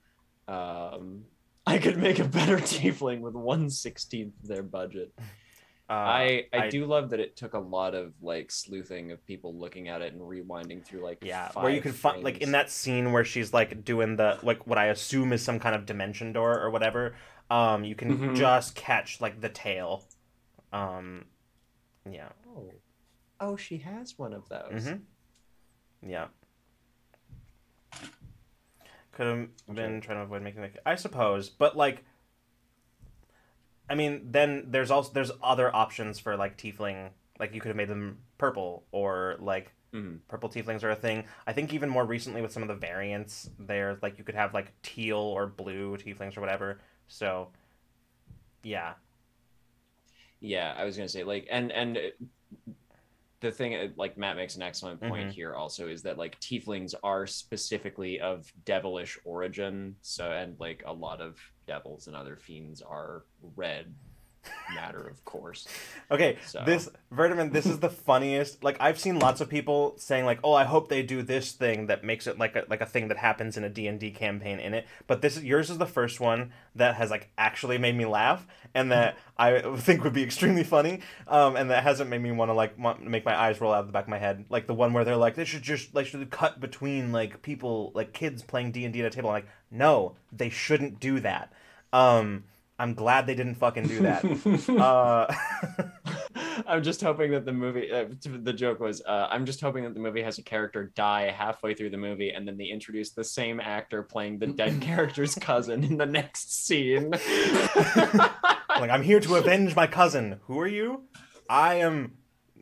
[SPEAKER 1] I could make a better tiefling with 1/16 of their budget. I do love that it took a lot of like sleuthing of people looking at it and rewinding through like
[SPEAKER 2] where you can find like in
[SPEAKER 1] frames.
[SPEAKER 2] that scene where she's like doing the like what I assume is some kind of dimension door or whatever. You can
[SPEAKER 3] Hmm.
[SPEAKER 2] just catch like the tail. Um, yeah.
[SPEAKER 1] Oh, oh, she has one of those.
[SPEAKER 2] Mm-hmm. Yeah. Could have been
[SPEAKER 1] Okay.
[SPEAKER 2] trying to avoid making that. I suppose, but like, I mean, then there's other options for like tiefling. Like you could have made them purple or like
[SPEAKER 1] Mhm.
[SPEAKER 2] purple tieflings are a thing. I think even more recently with some of the variants, there like you could have like teal or blue tieflings or whatever. So yeah.
[SPEAKER 1] Yeah, I was gonna say like, and the thing like Matt makes an excellent point
[SPEAKER 2] Mm-hmm.
[SPEAKER 1] here also is that like tieflings are specifically of devilish origin, so and like a lot of devils and other fiends are red matter, of course.
[SPEAKER 2] Okay,
[SPEAKER 1] So
[SPEAKER 2] this Vertiman, this is the funniest. Like I've seen lots of people saying like, "Oh, I hope they do this thing that makes it like a thing that happens in a D&D campaign in it." But this yours is the first one that has like actually made me laugh and that I think would be extremely funny. And that hasn't made me want to like make my eyes roll out of the back of my head. Like the one where they're like, "They should just like should cut between like people like kids playing D&D at a table." I'm like, "No, they shouldn't do that." Um I'm glad they didn't fucking do that. Uh,
[SPEAKER 1] I'm just hoping that the movie, the joke was, I'm just hoping that the movie has a character die halfway through the movie, and then they introduce the same actor playing the dead character's cousin in the next scene.
[SPEAKER 2] like I'm here to avenge my cousin. Who are you? I am.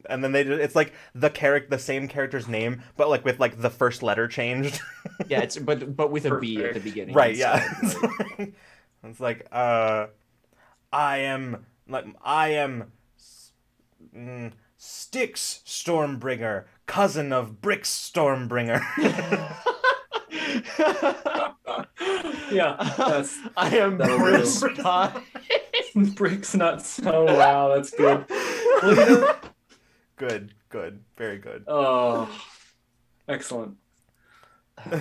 [SPEAKER 2] And then it's like the same character's name, but like with like the first letter changed.
[SPEAKER 1] Yeah, it's but with a B at the
[SPEAKER 3] Perfect.
[SPEAKER 1] beginning.
[SPEAKER 2] Right?
[SPEAKER 1] Instead,
[SPEAKER 2] Yeah.
[SPEAKER 1] like,
[SPEAKER 2] It's like I am Styx Stormbringer, cousin of Brix Stormbringer.
[SPEAKER 3] Yeah, that's
[SPEAKER 1] I am
[SPEAKER 3] that'll
[SPEAKER 1] Bruce
[SPEAKER 3] do.
[SPEAKER 1] Pine.
[SPEAKER 3] Bricks nuts. Oh wow, that's good. Olivia.
[SPEAKER 2] Good, very good.
[SPEAKER 3] Oh, excellent.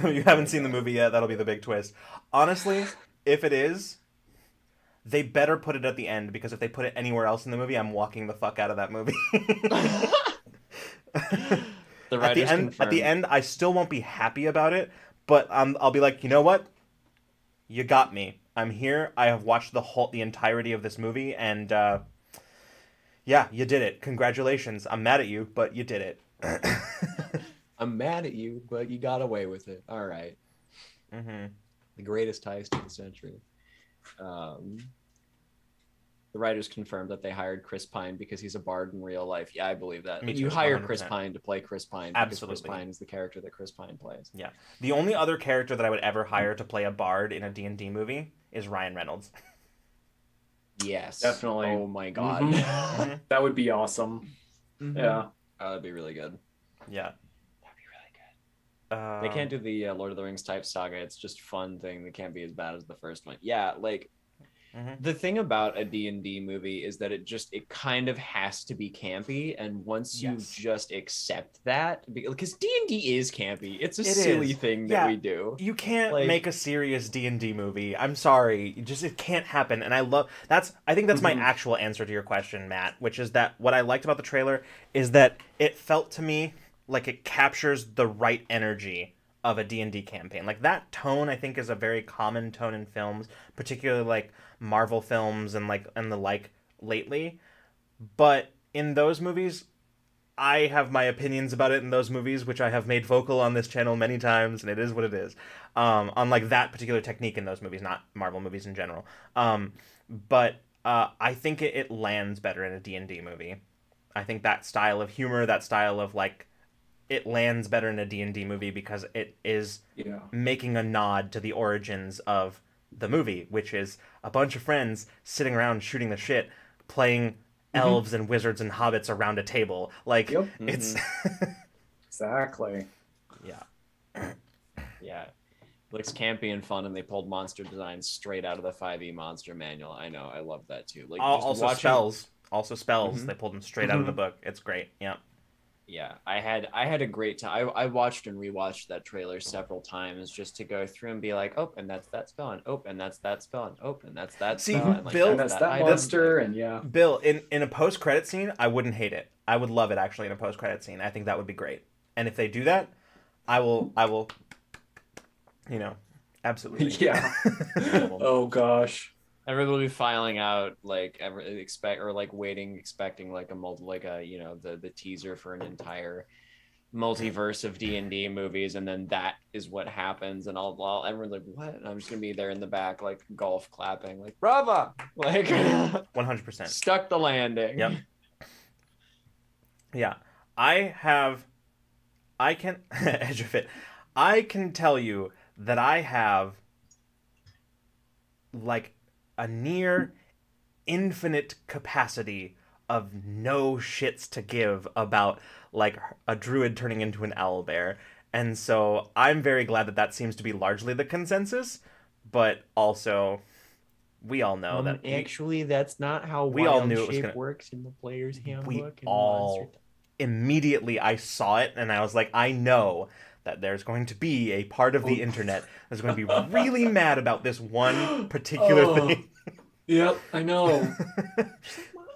[SPEAKER 2] You haven't seen the movie yet. That'll be the big twist. Honestly, if it is, they better put it at the end because if they put it anywhere else in the movie, I'm walking the fuck out of that movie.
[SPEAKER 1] The
[SPEAKER 2] At the
[SPEAKER 1] writers
[SPEAKER 2] end, at the
[SPEAKER 1] confirmed.
[SPEAKER 2] end, I still won't be happy about it, but I'll be like, you know what? You got me. I'm here. I have watched the entirety of this movie, and yeah, you did it. Congratulations. I'm mad at you, but you did it.
[SPEAKER 1] I'm mad at you, but you got away with it. All right.
[SPEAKER 2] Mm-hmm.
[SPEAKER 1] The greatest heist of the century. Um, the writers confirmed that they hired Chris Pine because he's a bard in real life. Yeah, I believe that.
[SPEAKER 2] Me
[SPEAKER 1] You
[SPEAKER 2] too,
[SPEAKER 1] hire Chris
[SPEAKER 2] 100%.
[SPEAKER 1] Pine to play Chris Pine because Chris
[SPEAKER 2] Absolutely.
[SPEAKER 1] Pine is the character that Chris Pine plays.
[SPEAKER 2] Yeah. The only other character that I would ever hire to play a bard in a D&D movie is Ryan Reynolds.
[SPEAKER 1] Yes.
[SPEAKER 3] Definitely.
[SPEAKER 1] Oh my god.
[SPEAKER 3] Mhm. That would be awesome.
[SPEAKER 1] Mhm.
[SPEAKER 3] Yeah.
[SPEAKER 1] Oh, that'd be really good.
[SPEAKER 2] Yeah.
[SPEAKER 1] That'd be really good. They can't do the Lord of the Rings type saga. It's just fun thing. They can't be as bad as the first one. Yeah, like
[SPEAKER 2] Mhm.
[SPEAKER 1] the thing about a D&D movie is that it kind of has to be campy, and once you
[SPEAKER 2] Yes.
[SPEAKER 1] just accept that, because D&D is campy, it's a
[SPEAKER 2] It
[SPEAKER 1] silly
[SPEAKER 2] is.
[SPEAKER 1] thing
[SPEAKER 2] Yeah.
[SPEAKER 1] that we do.
[SPEAKER 2] You can't
[SPEAKER 1] Like-
[SPEAKER 2] make a serious D&D movie. I'm sorry. It can't happen. And I think that's my
[SPEAKER 3] Mhm.
[SPEAKER 2] actual answer to your question, Matt, which is that what I liked about the trailer is that it felt to me like it captures the right energy of a D&D campaign. Like that tone I think is a very common tone in films, particularly like Marvel films and the like lately. But in those movies, I have my opinions about it in those movies, which I have made vocal on this channel many times, and it is what it is. On like that particular technique in those movies, not Marvel movies in general. But I think it lands better in a D&D movie. I think that style of humor, that style of like, it lands better in a D&D movie because it is
[SPEAKER 3] Yeah.
[SPEAKER 2] making a nod to the origins of the movie, which is a bunch of friends sitting around shooting the shit, playing elves and wizards and hobbits around a table. Like
[SPEAKER 3] Yep.
[SPEAKER 2] it's
[SPEAKER 3] Exactly.
[SPEAKER 2] yeah.
[SPEAKER 1] Yeah. Looks campy and fun, and they pulled monster designs straight out of the 5e monster manual. I know, I love that too. Like just
[SPEAKER 2] Also
[SPEAKER 1] watching-
[SPEAKER 2] spells. Also spells.
[SPEAKER 1] Mhm.
[SPEAKER 2] They pulled them straight out of the book. It's great. Yeah.
[SPEAKER 1] Yeah, I had a great time. I watched and rewatched that trailer several times just to go through and be like, oh, and that's gone. Oh, and that's gone. Oh, and that's
[SPEAKER 2] See,
[SPEAKER 1] gone. Like,
[SPEAKER 2] Bill,
[SPEAKER 3] and that's that monster, and yeah.
[SPEAKER 2] Bill, in a post credit scene, I wouldn't hate it. I would love it actually in a post credit scene. I think that would be great. And if they do that, I will, you know, absolutely.
[SPEAKER 3] Yeah. Oh gosh.
[SPEAKER 1] Everybody will be filing out like expecting like the teaser for an entire multiverse of D&D movies, and then that is what happens, and everyone's like, what? And I'm just gonna be there in the back like golf clapping like brava, like
[SPEAKER 2] 100%
[SPEAKER 1] stuck the landing.
[SPEAKER 2] Yep. Yeah, I can edge of it. I can tell you that I have like a near infinite capacity of no shits to give about like a druid turning into an owlbear, and so I'm very glad that seems to be largely the consensus. But also, we all know that
[SPEAKER 1] actually that's not how
[SPEAKER 2] we all knew it was
[SPEAKER 1] shape works in the player's handbook.
[SPEAKER 2] We all immediately I saw it and I was like, I know that there's going to be a part of the internet that's going to be really mad about this one particular thing.
[SPEAKER 3] Yep, I know.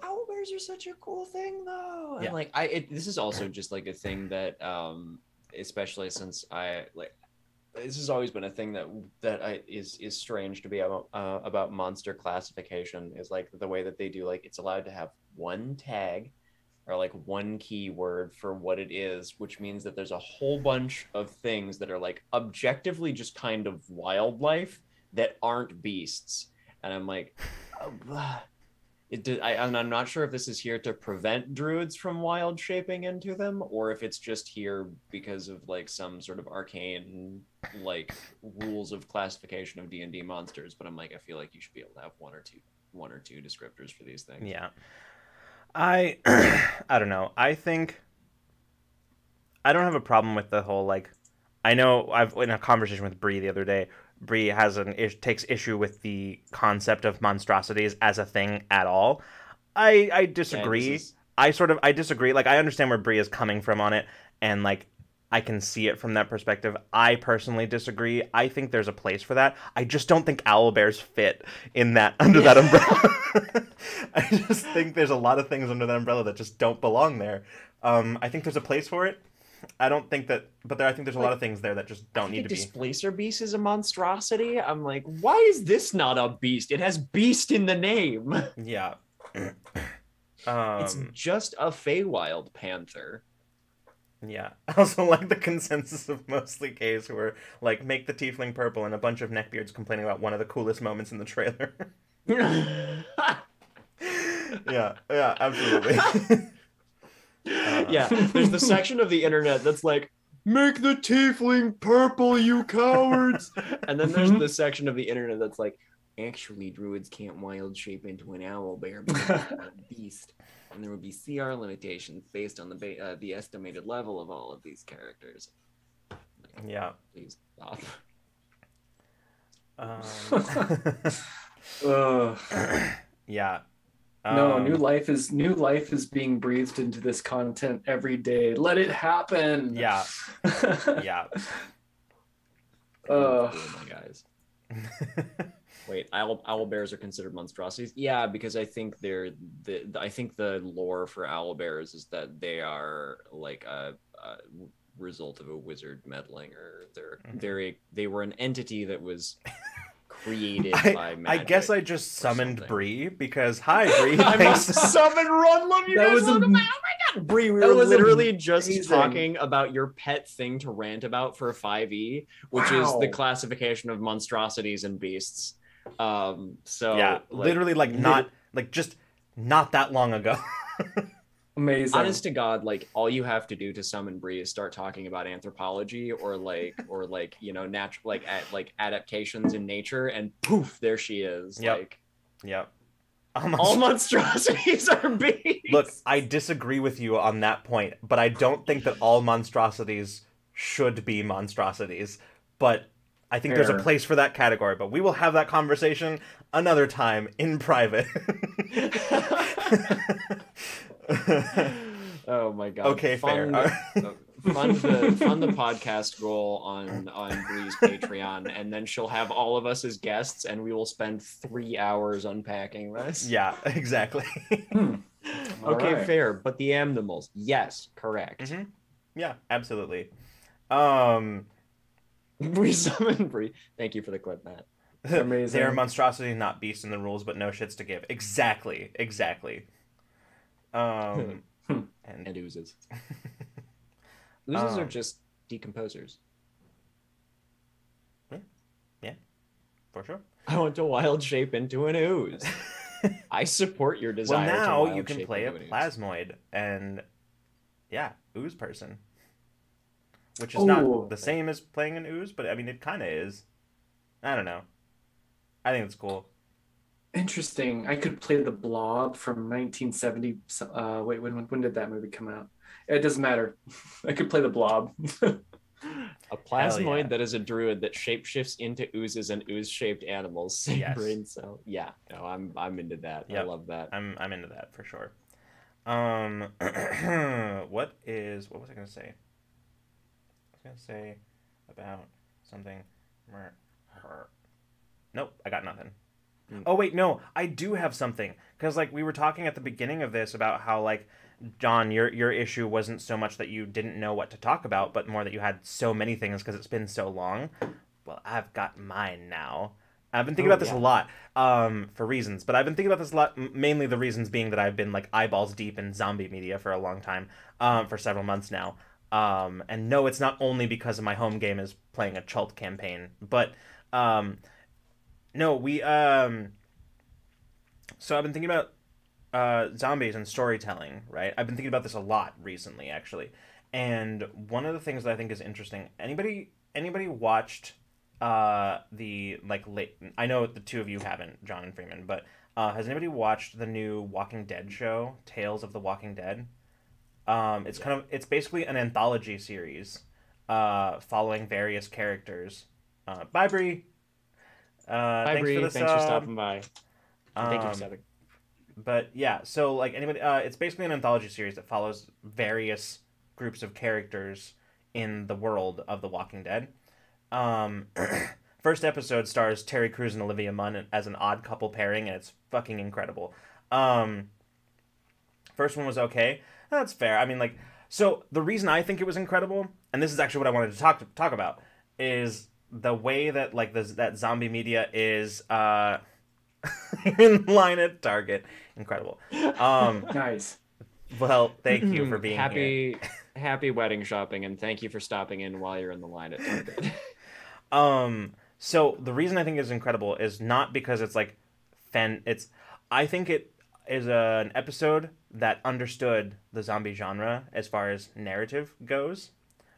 [SPEAKER 1] Owlbears are such a cool thing, though.
[SPEAKER 2] Yeah.
[SPEAKER 1] And like, this is also just like a thing that, especially since this has always been a thing that is strange to be about monster classification, is like the way that they do, like it's allowed to have one tag or like one keyword for what it is, which means that there's a whole bunch of things that are like objectively just kind of wildlife that aren't beasts. And I'm like, I'm not sure if this is here to prevent druids from wild shaping into them, or if it's just here because of like some sort of arcane like rules of classification of D&D monsters. But I'm like, I feel like you should be able to have one or two descriptors for these things.
[SPEAKER 2] Yeah. I don't know. I think I don't have a problem with the whole like. I know I've in a conversation with Bree the other day. Bree takes issue with the concept of monstrosities as a thing at all. I disagree.
[SPEAKER 1] Yeah,
[SPEAKER 2] I disagree. Like I understand where Bree is coming from on it, and like I can see it from that perspective. I personally disagree. I think there's a place for that. I just don't think owlbears fit in that under that umbrella. I just think there's a lot of things under that umbrella that just don't belong there. I think there's a place for it. I don't think that, but I think there's a lot of things there that just don't need to be.
[SPEAKER 1] Displacer beast is a monstrosity. I'm like, why is this not a beast? It has beast in the name.
[SPEAKER 2] Yeah.
[SPEAKER 1] It's just a Feywild panther.
[SPEAKER 2] Yeah. I also like the consensus of mostly gays who are like, make the tiefling purple, and a bunch of neckbeards complaining about one of the coolest moments in the trailer. Yeah, absolutely.
[SPEAKER 1] Yeah, there's the section of the internet that's like, make the tiefling purple, you cowards. And then there's the section of the internet that's like, actually, druids can't wild shape into an owlbear because they're a beast. And there will be CR limitations based on the estimated level of all of these characters. Like,
[SPEAKER 2] yeah.
[SPEAKER 1] Please stop.
[SPEAKER 2] Yeah.
[SPEAKER 3] No, new life is being breathed into this content every day. Let it happen.
[SPEAKER 2] Yeah. Yeah.
[SPEAKER 1] Oh my guys. Wait, owlbears are considered monstrosities? Yeah, because I think I think the lore for owlbears is that they are like a result of a wizard meddling, or they were an entity that was created by magic.
[SPEAKER 2] I guess I just summoned Bree because hi Bree.
[SPEAKER 1] I summoned Run. Love you guys. Oh my god, Bree, we were literally just talking about your pet thing to rant about for 5e, which is the classification of monstrosities and beasts. So
[SPEAKER 2] yeah, literally not that long ago.
[SPEAKER 3] Amazing.
[SPEAKER 1] Honest to God, like all you have to do to summon Bree is start talking about anthropology or natural like adaptations in nature, and poof, there she is.
[SPEAKER 2] Yep.
[SPEAKER 1] All monstrosities are beasts.
[SPEAKER 2] Look, I disagree with you on that point, but I don't think that all monstrosities should be monstrosities. But I think there's a place for that category, but we will have that conversation another time in private.
[SPEAKER 1] Oh my god.
[SPEAKER 2] Okay, fair.
[SPEAKER 1] Fund the podcast goal on Bree's Patreon, and then she'll have all of us as guests, and we will spend 3 hours unpacking this.
[SPEAKER 2] Yeah, exactly.
[SPEAKER 1] Okay,
[SPEAKER 3] right.
[SPEAKER 1] fair. But the animals, yes, correct.
[SPEAKER 2] Mm-hmm. Yeah, absolutely.
[SPEAKER 1] We summoned Bree. Thank you for the clip, Matt.
[SPEAKER 3] Amazing.
[SPEAKER 2] They are monstrosity, not beasts in the rules, but no shits to give. Exactly. And
[SPEAKER 1] And oozes. Oozes are just decomposers.
[SPEAKER 2] Yeah, for sure.
[SPEAKER 1] I want to wild shape into an ooze. I support your desire.
[SPEAKER 2] Well,
[SPEAKER 1] to
[SPEAKER 2] now
[SPEAKER 1] wild
[SPEAKER 2] you can
[SPEAKER 1] shape
[SPEAKER 2] play a
[SPEAKER 1] into an ooze.
[SPEAKER 2] plasmoid and ooze person, which is not the same as playing an ooze, but I mean it kind of is. I don't know. I think it's cool.
[SPEAKER 3] Interesting. I could play the Blob from 1970. Wait, when did that movie come out? It doesn't matter. I could play the Blob.
[SPEAKER 1] A plasmoid that is a druid that shapeshifts into oozes and ooze-shaped animals. Same
[SPEAKER 2] Yes.
[SPEAKER 1] brain cell. Yeah, no, I'm into that.
[SPEAKER 2] Yep.
[SPEAKER 1] I love that.
[SPEAKER 2] I'm into that for sure. What was I gonna say? I was gonna say about something. Nope, I got nothing. Oh wait, no, I do have something, because like we were talking at the beginning of this about how like John, your issue wasn't so much that you didn't know what to talk about, but more that you had so many things because it's been so long. Well, I've got mine now. I've been thinking about this a lot for reasons, but I've been thinking about this a lot, mainly the reasons being that I've been like eyeballs deep in zombie media for a long time, for several months now. And no, it's not only because of my home game is playing a Chult campaign, but no, we so I've been thinking about zombies and storytelling, right? I've been thinking about this a lot recently, actually. And one of the things that I think is interesting, anybody watched the like late, I know the two of you haven't, John and Freeman, but has anybody watched the new Walking Dead show, Tales of the Walking Dead? It's basically an anthology series following various characters. Bye, Bree.
[SPEAKER 1] Bye, Bree. Thanks for stopping by. Thank you for stopping.
[SPEAKER 2] But yeah, so like anybody, it's basically an anthology series that follows various groups of characters in the world of The Walking Dead. First episode stars Terry Crews and Olivia Munn as an odd couple pairing, and it's fucking incredible. First one was okay. That's fair. I mean, like, so the reason I think it was incredible, and this is actually what I wanted to talk about, is the way that like that zombie media is in line at Target. Incredible.
[SPEAKER 3] Nice.
[SPEAKER 2] Well, thank you for being here.
[SPEAKER 1] Happy wedding shopping, and thank you for stopping in while you're in the line at Target.
[SPEAKER 2] So the reason I think it's incredible is not because it's like I think it is an episode that understood the zombie genre as far as narrative goes.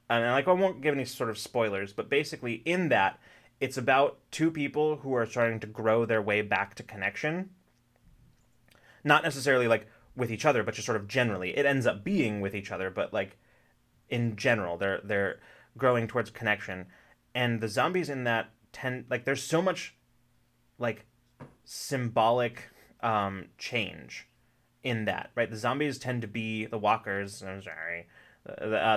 [SPEAKER 2] And like I won't give any sort of spoilers, but basically in that it's about two people who are trying to grow their way back to connection. Not necessarily like with each other, but just sort of generally. It ends up being with each other, but like in general, they're growing towards connection. And the zombies in that there's so much like symbolic change in that, right? The zombies tend to be the walkers. I'm sorry.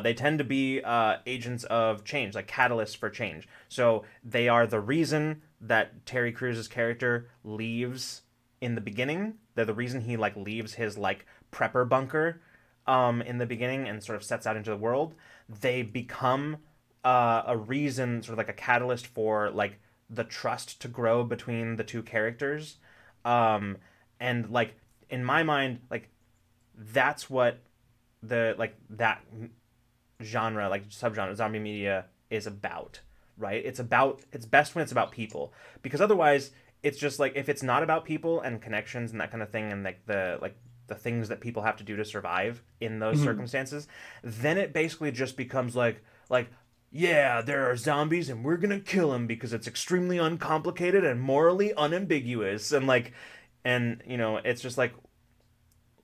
[SPEAKER 2] They tend to be agents of change, like catalysts for change. So they are the reason that Terry Crews' character leaves in the beginning. They're the reason he like leaves his like prepper bunker in the beginning and sort of sets out into the world. They become a reason, sort of like a catalyst for like the trust to grow between the two characters. And like in my mind, like that's what the like that genre, like subgenre, zombie media is about, right? It's best when it's about people, because otherwise it's just like, if it's not about people and connections and that kind of thing, and like the things that people have to do to survive in those circumstances, then it basically just becomes like yeah, there are zombies and we're gonna kill them because it's extremely uncomplicated and morally unambiguous, and you know, it's just like,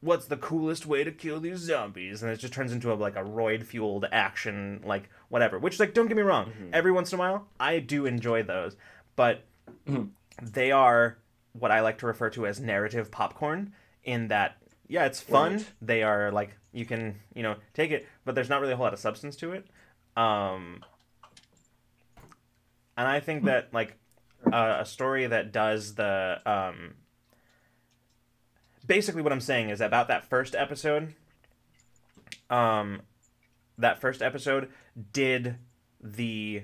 [SPEAKER 2] what's the coolest way to kill these zombies? And it just turns into a roid fueled action, like whatever, which, like, don't get me wrong, every once in a while I do enjoy those, but they are what I like to refer to as narrative popcorn, in that yeah, it's fun.
[SPEAKER 3] Right.
[SPEAKER 2] They are like, you can, take it, but there's not really a whole lot of substance to it. Um, and I think that like a story that does the basically what I'm saying is about that first episode. Um, that first episode did the.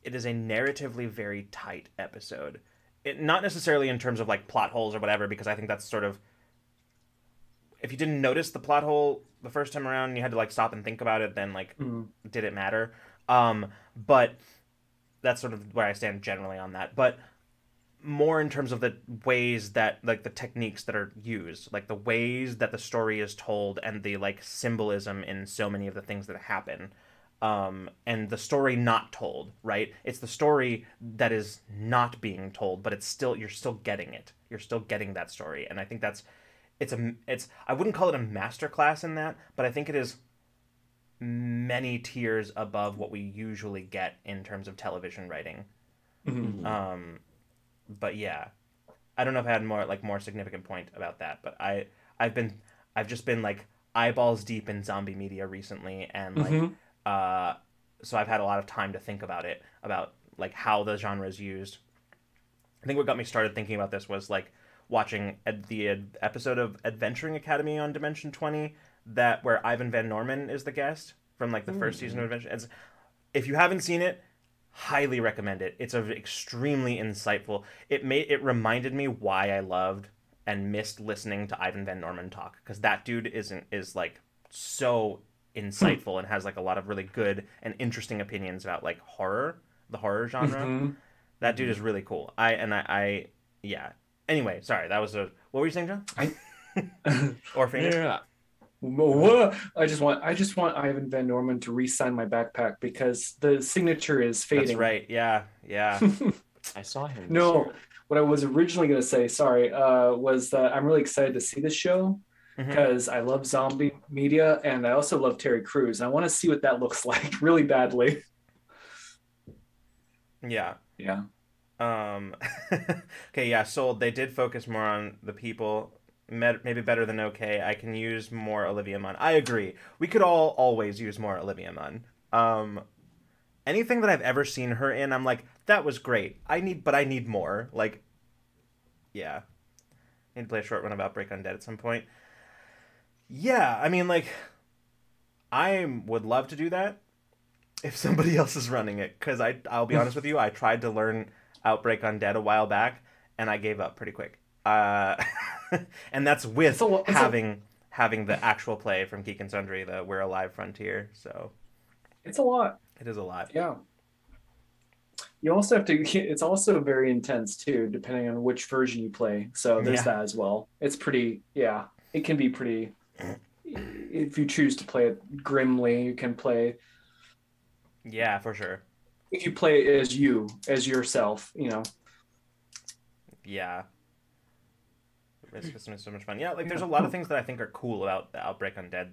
[SPEAKER 2] It is a narratively very tight episode. Not necessarily in terms of like plot holes or whatever, because I think that's sort of, if you didn't notice the plot hole the first time around and you had to like stop and think about it, then like did it matter? But that's sort of where I stand generally on that. But more in terms of the ways that like the techniques that are used, like the ways that the story is told and the like symbolism in so many of the things that happen. And the story not told, right? It's the story that is not being told, but you're still getting it. You're still getting that story. And I think it's I wouldn't call it a masterclass in that, but I think it is many tiers above what we usually get in terms of television writing.
[SPEAKER 3] Mm-hmm.
[SPEAKER 2] But yeah, I don't know if I had more significant point about that, but I've just been like eyeballs deep in zombie media recently, and like so I've had a lot of time to think about it, about like how the genre is used. I think what got me started thinking about this was like watching the episode of Adventuring Academy on Dimension 20, where Ivan Van Norman is the guest from like the first season of Adventure. If you haven't seen it, highly recommend it. It's extremely insightful. It reminded me why I loved and missed listening to Ivan Van Norman talk, because that dude is like so insightful and has like a lot of really good and interesting opinions about like the horror genre. That dude is really cool. Yeah. Anyway, sorry, that was what were you saying, John? Or Phoenix?
[SPEAKER 1] Yeah.
[SPEAKER 3] I just want Ivan Van Norman to re-sign my backpack because the signature is fading.
[SPEAKER 2] That's right. Yeah.
[SPEAKER 1] I saw him.
[SPEAKER 3] No, what I was originally going to say, sorry, was that I'm really excited to see this show because I love zombie media and I also love Terry Crews. And I want to see what that looks like really badly.
[SPEAKER 2] Yeah.
[SPEAKER 3] Yeah.
[SPEAKER 2] Okay, yeah, sold. They did focus more on the people. Maybe better than okay. I can use more Olivia Munn. I agree. We could always use more Olivia Munn. Anything that I've ever seen her in, I'm like, that was great. I need more. Like, yeah. I need to play a short run of Outbreak Undead at some point. Yeah, I mean, like, I would love to do that if somebody else is running it. Because I'll be honest with you, I tried to learn Outbreak Undead a while back, and I gave up pretty quick. And that's with having the actual play from Geek and Sundry, the We're Alive Frontier. So
[SPEAKER 3] it's a lot.
[SPEAKER 2] It is a lot.
[SPEAKER 3] Yeah. You also have to. It's also very intense too, depending on which version you play. So there's that as well. It's pretty. Yeah, it can be pretty. If you choose to play it grimly, you can play.
[SPEAKER 2] Yeah, for sure.
[SPEAKER 3] If you play it as yourself,
[SPEAKER 2] Yeah. It's so much fun. Yeah, like there's a lot of things that I think are cool about the Outbreak Undead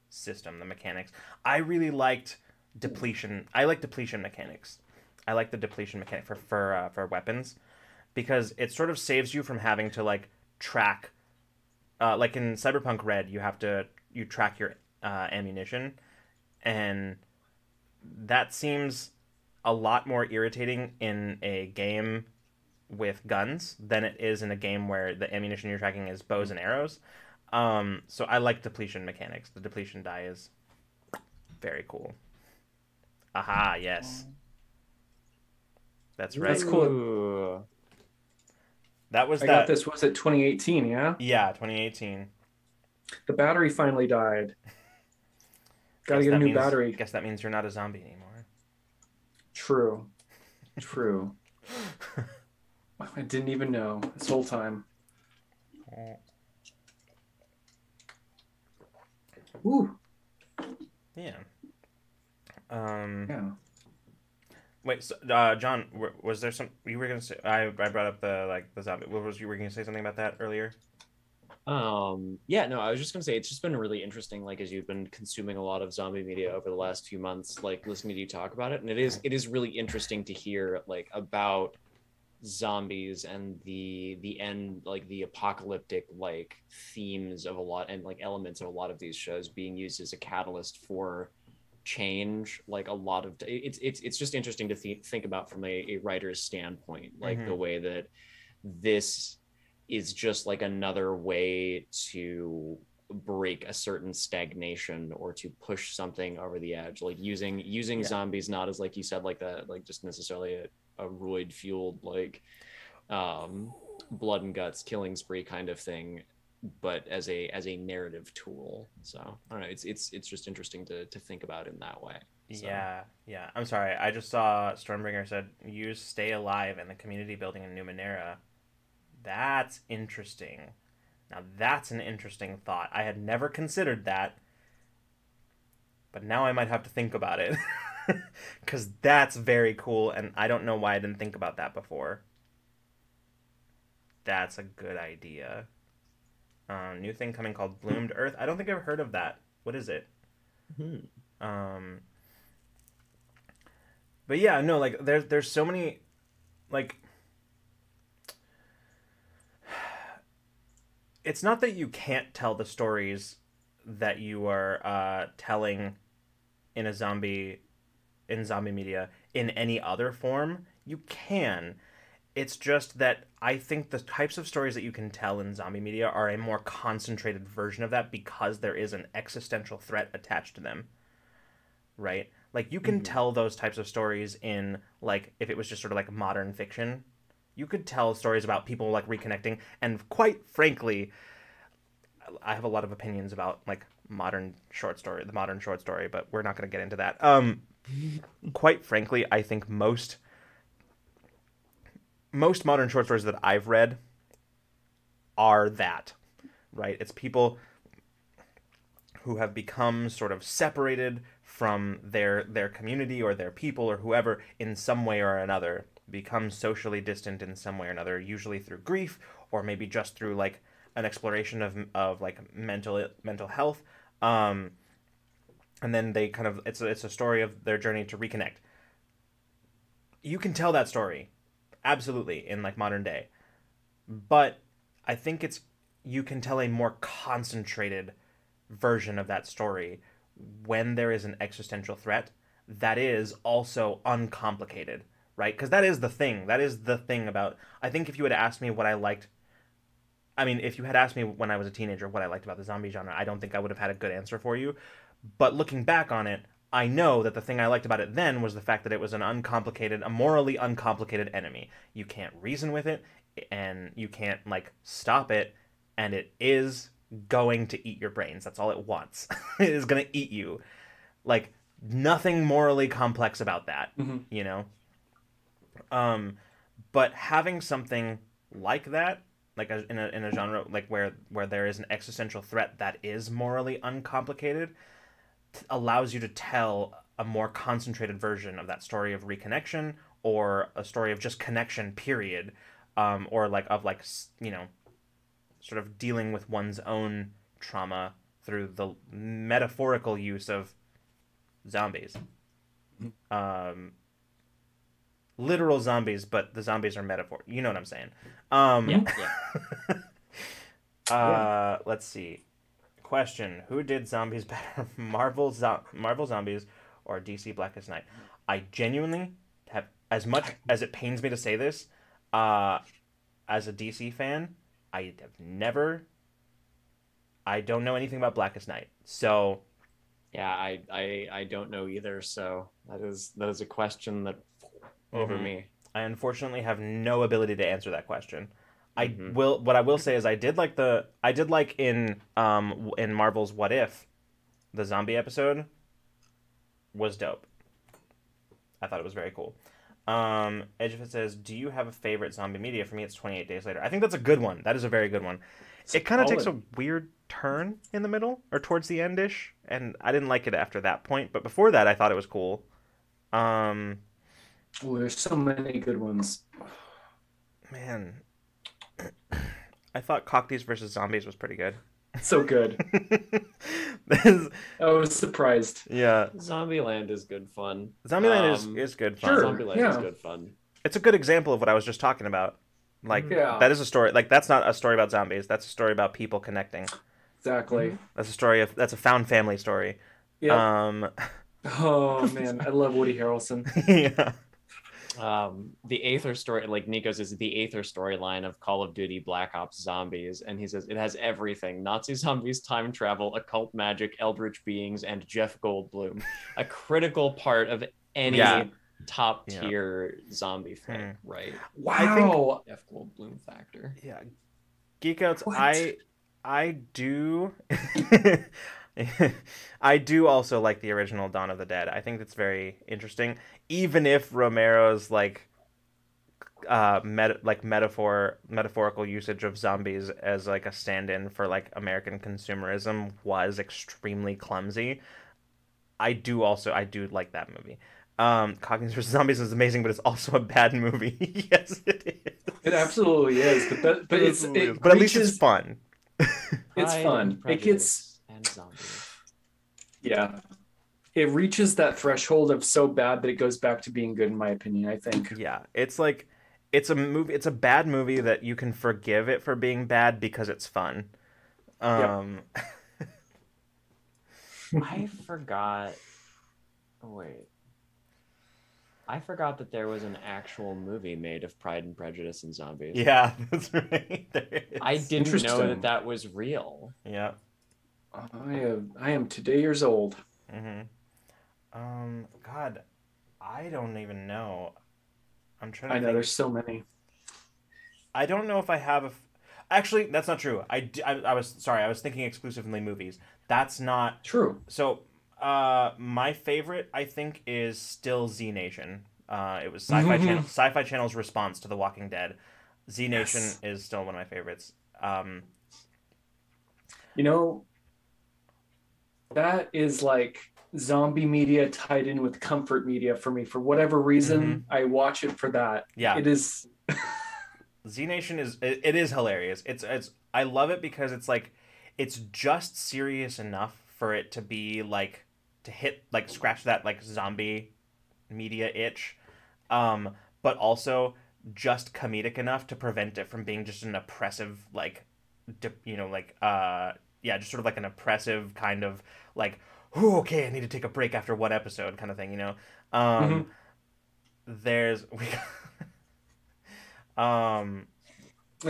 [SPEAKER 2] system, the mechanics. I really liked depletion. I like depletion mechanics. I like the depletion mechanic for weapons, because it sort of saves you from having to like track. Like in Cyberpunk Red, you track your ammunition, and that seems a lot more irritating in a game with guns than it is in a game where the ammunition you're tracking is bows and arrows. So I like depletion mechanics. The depletion die is very cool. Aha, yes. That's right.
[SPEAKER 3] That's cool.
[SPEAKER 2] That was
[SPEAKER 3] I got this. Was it 2018? Yeah.
[SPEAKER 2] Yeah, 2018.
[SPEAKER 3] The battery finally died. Got to get a new battery.
[SPEAKER 2] Guess that means you're not a zombie anymore.
[SPEAKER 3] True. I didn't even know this whole time. Ooh.
[SPEAKER 2] Yeah.
[SPEAKER 3] Yeah.
[SPEAKER 2] Wait, so, John, was there some you were gonna say? I brought up the zombie. What was you were gonna say something about that earlier?
[SPEAKER 1] Yeah, no, I was just gonna say it's just been really interesting, like as you've been consuming a lot of zombie media over the last few months, like listening to you talk about it, and it is really interesting to hear like about zombies and the end, like the apocalyptic like themes of a lot and like elements of a lot of these shows being used as a catalyst for change. Like a lot of it's just interesting to think about from a writer's standpoint, like the way that this is just like another way to break a certain stagnation or to push something over the edge, like using zombies not as, like you said, like that, like just necessarily a roid fueled like blood and guts killing spree kind of thing, but as a narrative tool. So I don't know, it's just interesting to think about in that way. So.
[SPEAKER 2] Yeah. I'm sorry, I just saw Stormbringer said use Stay Alive in the community building in Numenera. That's interesting. Now that's an interesting thought. I had never considered that, but now I might have to think about it. Because that's very cool, and I don't know why I didn't think about that before. That's a good idea. New thing coming called Bloomed Earth. I don't think I've heard of that. What is it? But yeah, no, like there's so many, like, it's not that you can't tell the stories that you are telling in zombie media in any other form. You can. It's just that I think the types of stories that you can tell in zombie media are a more concentrated version of that because there is an existential threat attached to them. Right? Like, you can tell those types of stories in, like, if it was just sort of like modern fiction. You could tell stories about people, like, reconnecting. And quite frankly, I have a lot of opinions about, like, the modern short story, but we're not going to get into that. Quite frankly, I think most modern short stories that I've read are that, right? It's people who have become sort of separated from their community or their people or whoever in some way or another, become socially distant in some way or another, usually through grief or maybe just through like an exploration of like mental health. And then they kind of, it's a story of their journey to reconnect. You can tell that story, absolutely, in like modern day, but I think you can tell a more concentrated version of that story when there is an existential threat that is also uncomplicated, right? Because that is the thing. That is the thing about, I think if you had asked me what I liked, I mean, if you had asked me when I was a teenager what I liked about the zombie genre, I don't think I would have had a good answer for you. But looking back on it, I know that the thing I liked about it then was the fact that it was a morally uncomplicated enemy. You can't reason with it, and you can't, like, stop it, and it is going to eat your brains. That's all it wants. It is going to eat you. Like, nothing morally complex about that, you know? But having something like that, like in a genre like where there is an existential threat that is morally uncomplicated, allows you to tell a more concentrated version of that story of reconnection, or a story of just connection, period, or like of like, you know, sort of dealing with one's own trauma through the metaphorical use of zombies. Literal zombies, but the zombies are metaphor. You know what I'm saying? Let's see. Question: who did zombies better, Marvel Zombies or DC Blackest Night? I genuinely have, as much as it pains me to say this, as a DC fan, I don't know anything about Blackest Night, so
[SPEAKER 1] yeah, I don't know either. So that is a question that over me.
[SPEAKER 2] I unfortunately have no ability to answer that question. What I will say is I did like in Marvel's What If, the zombie episode was dope. I thought it was very cool. Edgefit says, do you have a favorite zombie media? For me, it's 28 Days Later. I think that's a good one. That is a very good one. It kind of takes a weird turn in the middle, or towards the end-ish, and I didn't like it after that point, but before that, I thought it was cool.
[SPEAKER 3] There's so many good ones.
[SPEAKER 2] Man, I thought Cocktease versus Zombies was pretty good.
[SPEAKER 3] So good. I was surprised.
[SPEAKER 2] Yeah.
[SPEAKER 1] Zombieland is good fun.
[SPEAKER 2] Zombieland is good fun.
[SPEAKER 1] Sure, Zombieland is good fun.
[SPEAKER 2] it's a good example of what I was just talking about. Like that is a story. Like that's not a story about zombies. That's a story about people connecting.
[SPEAKER 3] Exactly.
[SPEAKER 2] That's a found family story.
[SPEAKER 3] Yep. Oh man, I love Woody Harrelson.
[SPEAKER 2] Yeah.
[SPEAKER 1] The Aether story, like Nico's, is the Aether storyline of Call of Duty Black Ops Zombies, and he says it has everything: Nazi zombies, time travel, occult magic, eldritch beings, and Jeff Goldblum, a critical part of any top tier zombie thing, right?
[SPEAKER 3] Wow.
[SPEAKER 1] I think Jeff Goldblum factor.
[SPEAKER 2] Yeah. Geekouts, I do I do also like the original Dawn of the Dead. I think that's very interesting, even if Romero's like metaphorical usage of zombies as like a stand-in for like American consumerism was extremely clumsy. I do like that movie. Cockneys vs. Zombies is amazing, but it's also a bad movie. Yes, it is.
[SPEAKER 3] It absolutely is, but
[SPEAKER 2] at least it's fun.
[SPEAKER 3] It's fun. It gets
[SPEAKER 1] and zombies.
[SPEAKER 3] Yeah. It reaches that threshold of so bad that it goes back to being good, in my opinion, I think.
[SPEAKER 2] Yeah. It's like it's a bad movie that you can forgive it for being bad because it's fun.
[SPEAKER 1] I forgot. Wait. I forgot that there was an actual movie made of Pride and Prejudice and zombies.
[SPEAKER 2] Yeah, that's right.
[SPEAKER 1] I didn't know that was real.
[SPEAKER 2] Yeah.
[SPEAKER 3] I am today years old.
[SPEAKER 2] Mm-hmm. God, I don't even know. I'm trying to think.
[SPEAKER 3] There's so many.
[SPEAKER 2] I don't know if I have Actually, that's not true. I was sorry. I was thinking exclusively movies. That's not
[SPEAKER 3] true.
[SPEAKER 2] So, my favorite, I think, is still Z Nation. It was Sci-Fi Channel's response to The Walking Dead. Z Nation is still one of my favorites.
[SPEAKER 3] That is like zombie media tied in with comfort media for me. For whatever reason, I watch it for that.
[SPEAKER 2] Yeah,
[SPEAKER 3] it is.
[SPEAKER 2] Z Nation is hilarious. It's I love it because it's like it's just serious enough for it to be like to hit like scratch that like zombie media itch, but also just comedic enough to prevent it from being just an oppressive like just sort of like an oppressive kind of like, oh, okay, I need to take a break after one episode kind of thing, There's and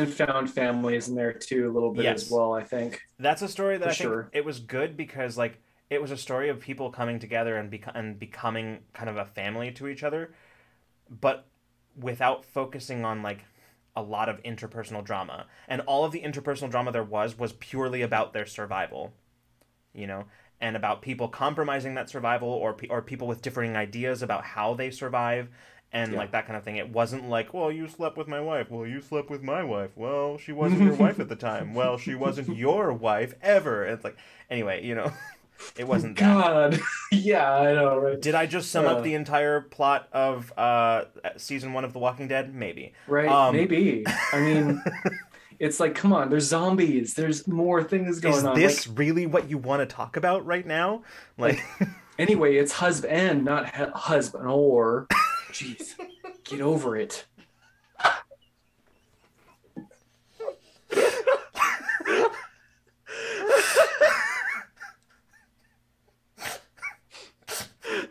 [SPEAKER 3] found families in there too a little bit as well. I think
[SPEAKER 2] that's a story that think it was good because like it was a story of people coming together and becoming kind of a family to each other, but without focusing on like a lot of interpersonal drama. And all of the interpersonal drama there was purely about their survival, and about people compromising that survival or people with differing ideas about how they survive. And like that kind of thing. It wasn't like, well, you slept with my wife. Well, you slept with my wife. Well, she wasn't your wife at the time. Well, she wasn't your wife ever. And it's like, anyway, it wasn't that.
[SPEAKER 3] God, yeah, I know, right?
[SPEAKER 2] Did I just sum up the entire plot of season 1 of The Walking Dead? Maybe.
[SPEAKER 3] Right, maybe. I mean, it's like, come on, there's zombies. There's more things going on.
[SPEAKER 2] Is this really what you want to talk about right now? Like
[SPEAKER 3] anyway, it's husband, not husband or. Jeez, get over it.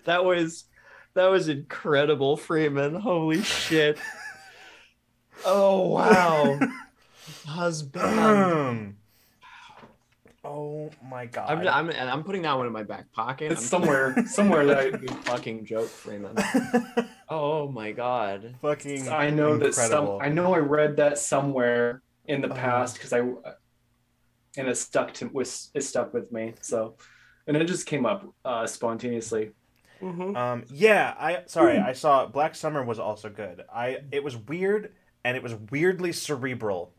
[SPEAKER 1] That was incredible, Freeman. Holy shit. Oh wow. Husband.
[SPEAKER 2] Oh my god!
[SPEAKER 1] I'm putting that one in my back pocket.
[SPEAKER 3] It's somewhere that I
[SPEAKER 1] fucking joke, Freeman. Oh my god!
[SPEAKER 2] Fucking.
[SPEAKER 3] I know
[SPEAKER 2] incredible.
[SPEAKER 3] I know I read that somewhere in the past because it stuck with me. So, and it just came up spontaneously.
[SPEAKER 2] I saw Black Summer was also good. It was weird and it was weirdly cerebral,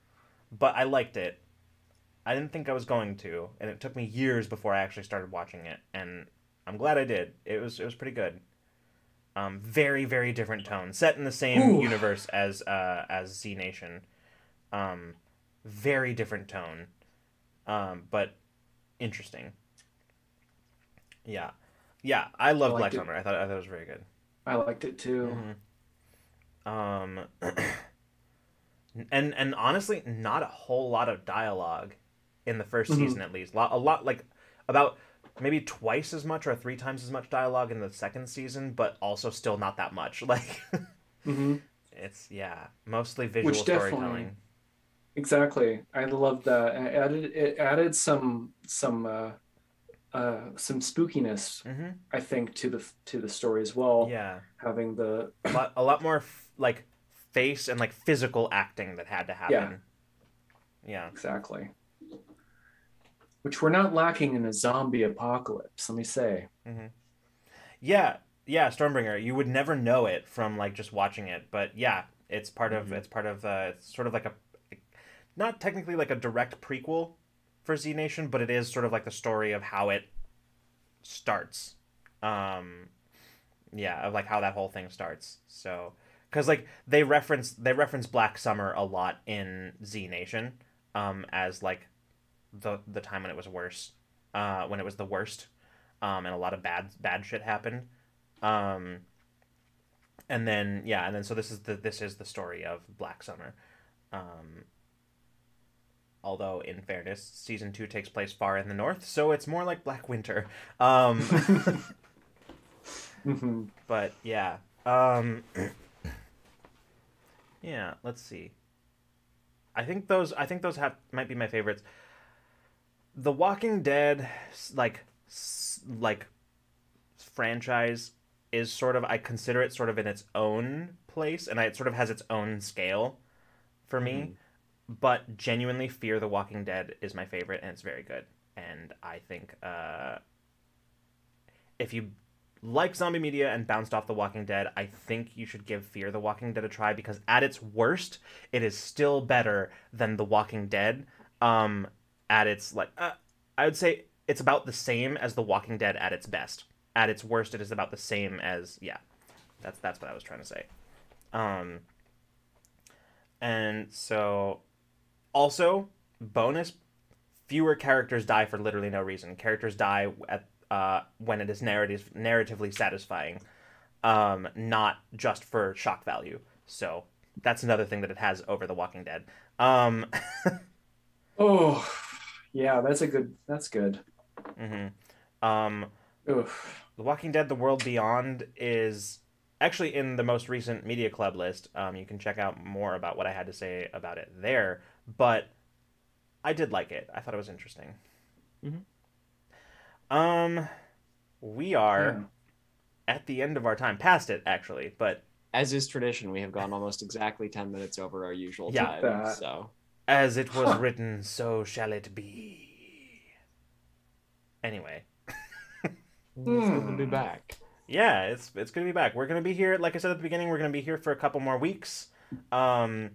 [SPEAKER 2] but I liked it. I didn't think I was going to, and it took me years before I actually started watching it, and I'm glad I did. It was pretty good. Very, very different tone, set in the same universe as Z Nation. Very different tone, but interesting. Yeah. I loved Black Summer. I thought it was very good.
[SPEAKER 3] I liked it too.
[SPEAKER 2] Um, and honestly, not a whole lot of dialogue in the first
[SPEAKER 3] Mm-hmm.
[SPEAKER 2] season, at least. A lot, like about maybe twice as much or three times as much dialogue in the second season, but also still not that much. Like,
[SPEAKER 3] Mm-hmm.
[SPEAKER 2] it's yeah, mostly
[SPEAKER 3] Which
[SPEAKER 2] visual
[SPEAKER 3] definitely,
[SPEAKER 2] storytelling.
[SPEAKER 3] exactly. I love that. And it added some spookiness,
[SPEAKER 2] Mm-hmm.
[SPEAKER 3] I think, to the story as well.
[SPEAKER 2] Yeah,
[SPEAKER 3] Having the
[SPEAKER 2] a lot more like face and like physical acting that had to
[SPEAKER 3] yeah,
[SPEAKER 2] happen. Yeah.
[SPEAKER 3] exactly. Which we're not lacking in a zombie apocalypse, let me say.
[SPEAKER 2] Mm-hmm. Yeah, yeah, Stormbringer. You would never know it from like just watching it, but yeah, it's sort of like a not technically like a direct prequel for Z Nation, but it is sort of like the story of how it starts. Um, yeah, of like how that whole thing starts. So, because like they reference Black Summer a lot in Z Nation, as like the time when it was worse, when it was the worst, and a lot of bad shit happened. Um, and then yeah, and then so this is the story of Black Summer. Um, although in fairness, season 2 takes place far in the north, so it's more like Black Winter. Um,
[SPEAKER 3] Mm-hmm.
[SPEAKER 2] but yeah, um, yeah. Let's see. I think those have might be my favorites. The Walking Dead, like franchise is sort of I consider it sort of in its own place, and it sort of has its own scale for me.
[SPEAKER 1] Mm-hmm.
[SPEAKER 2] But genuinely, Fear the Walking Dead is my favorite, and it's very good. And I think if you like zombie media and bounced off The Walking Dead, I think you should give Fear the Walking Dead a try because at its worst, it is still better than The Walking Dead. Um, at its I would say it's about the same as The Walking Dead at its best. At its worst, it is about the same as yeah. That's what I was trying to say. Um, and so also bonus fewer characters die for literally no reason. Characters die at when it is narratively satisfying, not just for shock value. So that's another thing that it has over The Walking Dead. Um,
[SPEAKER 3] Oh, yeah, that's good.
[SPEAKER 2] mhm. um,
[SPEAKER 3] Oof.
[SPEAKER 2] The Walking Dead: The World Beyond is actually in the most recent Media Club list. You can check out more about what I had to say about it there. But I did like it. I thought it was interesting.
[SPEAKER 1] Mm-hmm.
[SPEAKER 2] Um, we are
[SPEAKER 3] Yeah.
[SPEAKER 2] at the end of our time, past it actually, but
[SPEAKER 1] As is tradition, we have gone almost exactly 10 minutes over our usual
[SPEAKER 2] yeah,
[SPEAKER 3] Look at
[SPEAKER 1] time.
[SPEAKER 3] that.
[SPEAKER 1] So
[SPEAKER 2] as it was
[SPEAKER 3] Huh.
[SPEAKER 2] written, so shall it be. Anyway,
[SPEAKER 1] it's good to be
[SPEAKER 3] Hmm.
[SPEAKER 1] back.
[SPEAKER 2] yeah, it's gonna be back. We're gonna be here, like I said at the beginning. We're gonna be here for a couple more weeks. Um,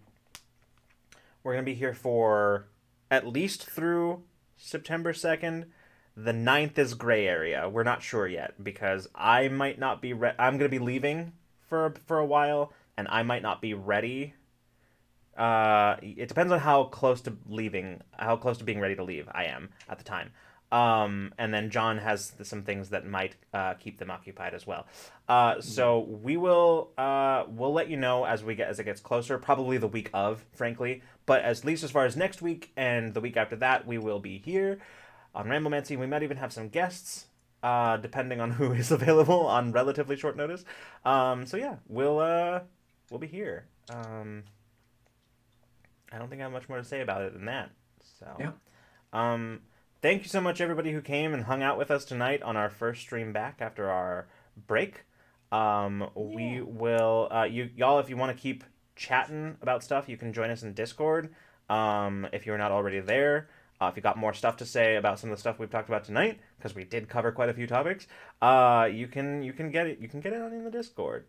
[SPEAKER 2] we're gonna be here for at least through September 2nd. The 9th is gray area. We're not sure yet because I might not be. I'm gonna be leaving for a while, and I might not be ready. It depends on how close to leaving, how close to being ready to leave I am at the time. And then John has some things that might keep them occupied as well.
[SPEAKER 1] Mhm.
[SPEAKER 2] So we'll let you know as it gets closer, probably the week of, frankly. But at least as far as next week and the week after that, we will be here on Ramblemancy. We might even have some guests, depending on who is available on relatively short notice. So yeah, we'll be here. I don't think I have much more to say about it than that. So,
[SPEAKER 3] Yeah.
[SPEAKER 2] um, thank you so much, everybody who came and hung out with us tonight on our first stream back after our break. We
[SPEAKER 1] Yeah.
[SPEAKER 2] will, y'all, if you want to keep chatting about stuff, you can join us in Discord. If you're not already there, if you got more stuff to say about some of the stuff we've talked about tonight, because we did cover quite a few topics, you can get it on in the Discord.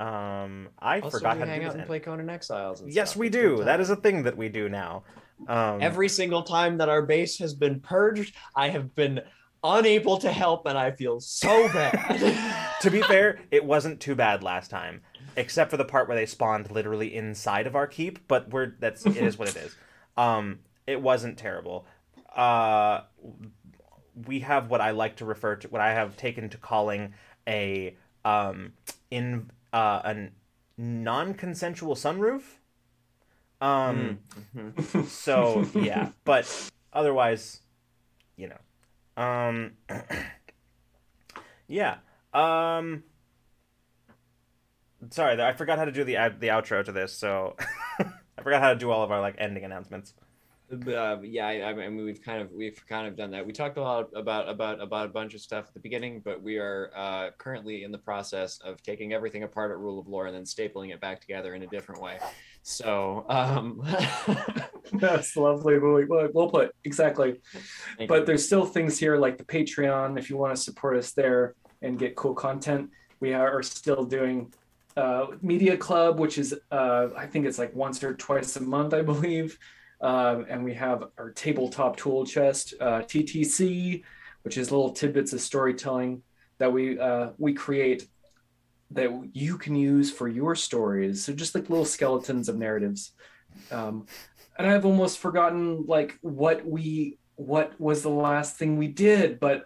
[SPEAKER 2] I
[SPEAKER 1] Also,
[SPEAKER 2] forgot
[SPEAKER 1] we
[SPEAKER 2] how to do
[SPEAKER 1] hang
[SPEAKER 2] this.
[SPEAKER 1] out and play Conan Exiles and
[SPEAKER 2] Yes,
[SPEAKER 1] stuff.
[SPEAKER 2] we
[SPEAKER 1] It's a good
[SPEAKER 2] do. That is
[SPEAKER 1] time.
[SPEAKER 2] a thing that we do now. Um,
[SPEAKER 1] Every single time that our base has been purged, I have been unable to help, and I feel so bad.
[SPEAKER 2] to be fair, it wasn't too bad last time, except for the part where they spawned literally inside of our keep. But it is what it is. It wasn't terrible. Uh, we have what I like to refer to, what I have taken to calling a in an non-consensual sunroof.
[SPEAKER 1] Mm-hmm.
[SPEAKER 2] So yeah, but otherwise, you know, yeah. Sorry, I forgot how to do the outro to this, so I forgot how to do all of our like ending announcements.
[SPEAKER 1] Yeah, I mean we've kind of done that. We talked a lot about a bunch of stuff at the beginning, but we are currently in the process of taking everything apart at Rule of Lore and then stapling it back together in a different way. So
[SPEAKER 3] That's lovely. Well put. Exactly. But
[SPEAKER 1] you.
[SPEAKER 3] there's still things here like the Patreon. If you want to support us there and get cool content, we are still doing Media Club, which is I think it's like once or twice a month, I believe. And we have our tabletop tool chest, TTC, which is little tidbits of storytelling that we create that you can use for your stories. So just like little skeletons of narratives. And I've almost forgotten like what was the last thing we did, but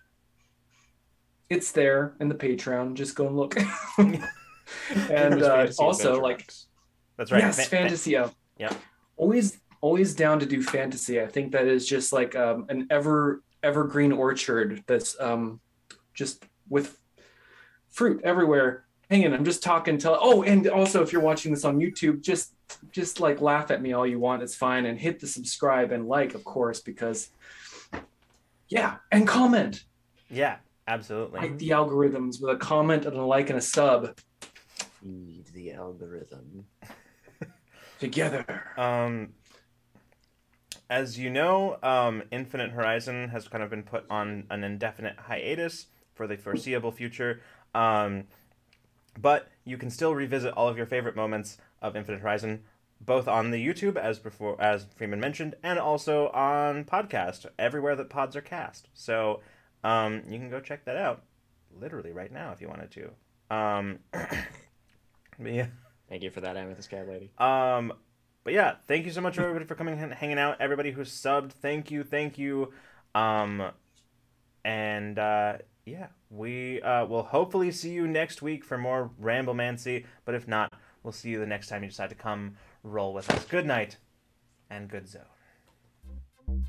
[SPEAKER 3] it's there in the Patreon. Just go and look. And also like,
[SPEAKER 2] that's right.
[SPEAKER 3] Yes, fantasy.
[SPEAKER 2] Yeah.
[SPEAKER 3] Always down to do fantasy. I think that is just like an evergreen orchard that's just with fruit everywhere hanging. I'm just talking till and also if you're watching this on YouTube, just like laugh at me all you want. It's fine, and hit the subscribe and like, of course, because and comment.
[SPEAKER 2] Yeah, absolutely.
[SPEAKER 3] Like the algorithms with a comment and a like and a sub.
[SPEAKER 1] Feed the algorithm
[SPEAKER 3] together.
[SPEAKER 2] As you know, Infinite Horizon has kind of been put on an indefinite hiatus for the foreseeable future. But you can still revisit all of your favorite moments of Infinite Horizon, both on the YouTube, as Freeman mentioned, and also on podcast, everywhere that pods are cast. So you can go check that out, literally right now if you wanted to. But yeah.
[SPEAKER 1] Thank you for that, Amethyst Cat Lady.
[SPEAKER 2] But yeah, thank you so much everybody for coming and hanging out. Everybody who's subbed, thank you. Yeah, we will hopefully see you next week for more Ramblemancy. But if not, we'll see you the next time you decide to come roll with us. Good night and good zo.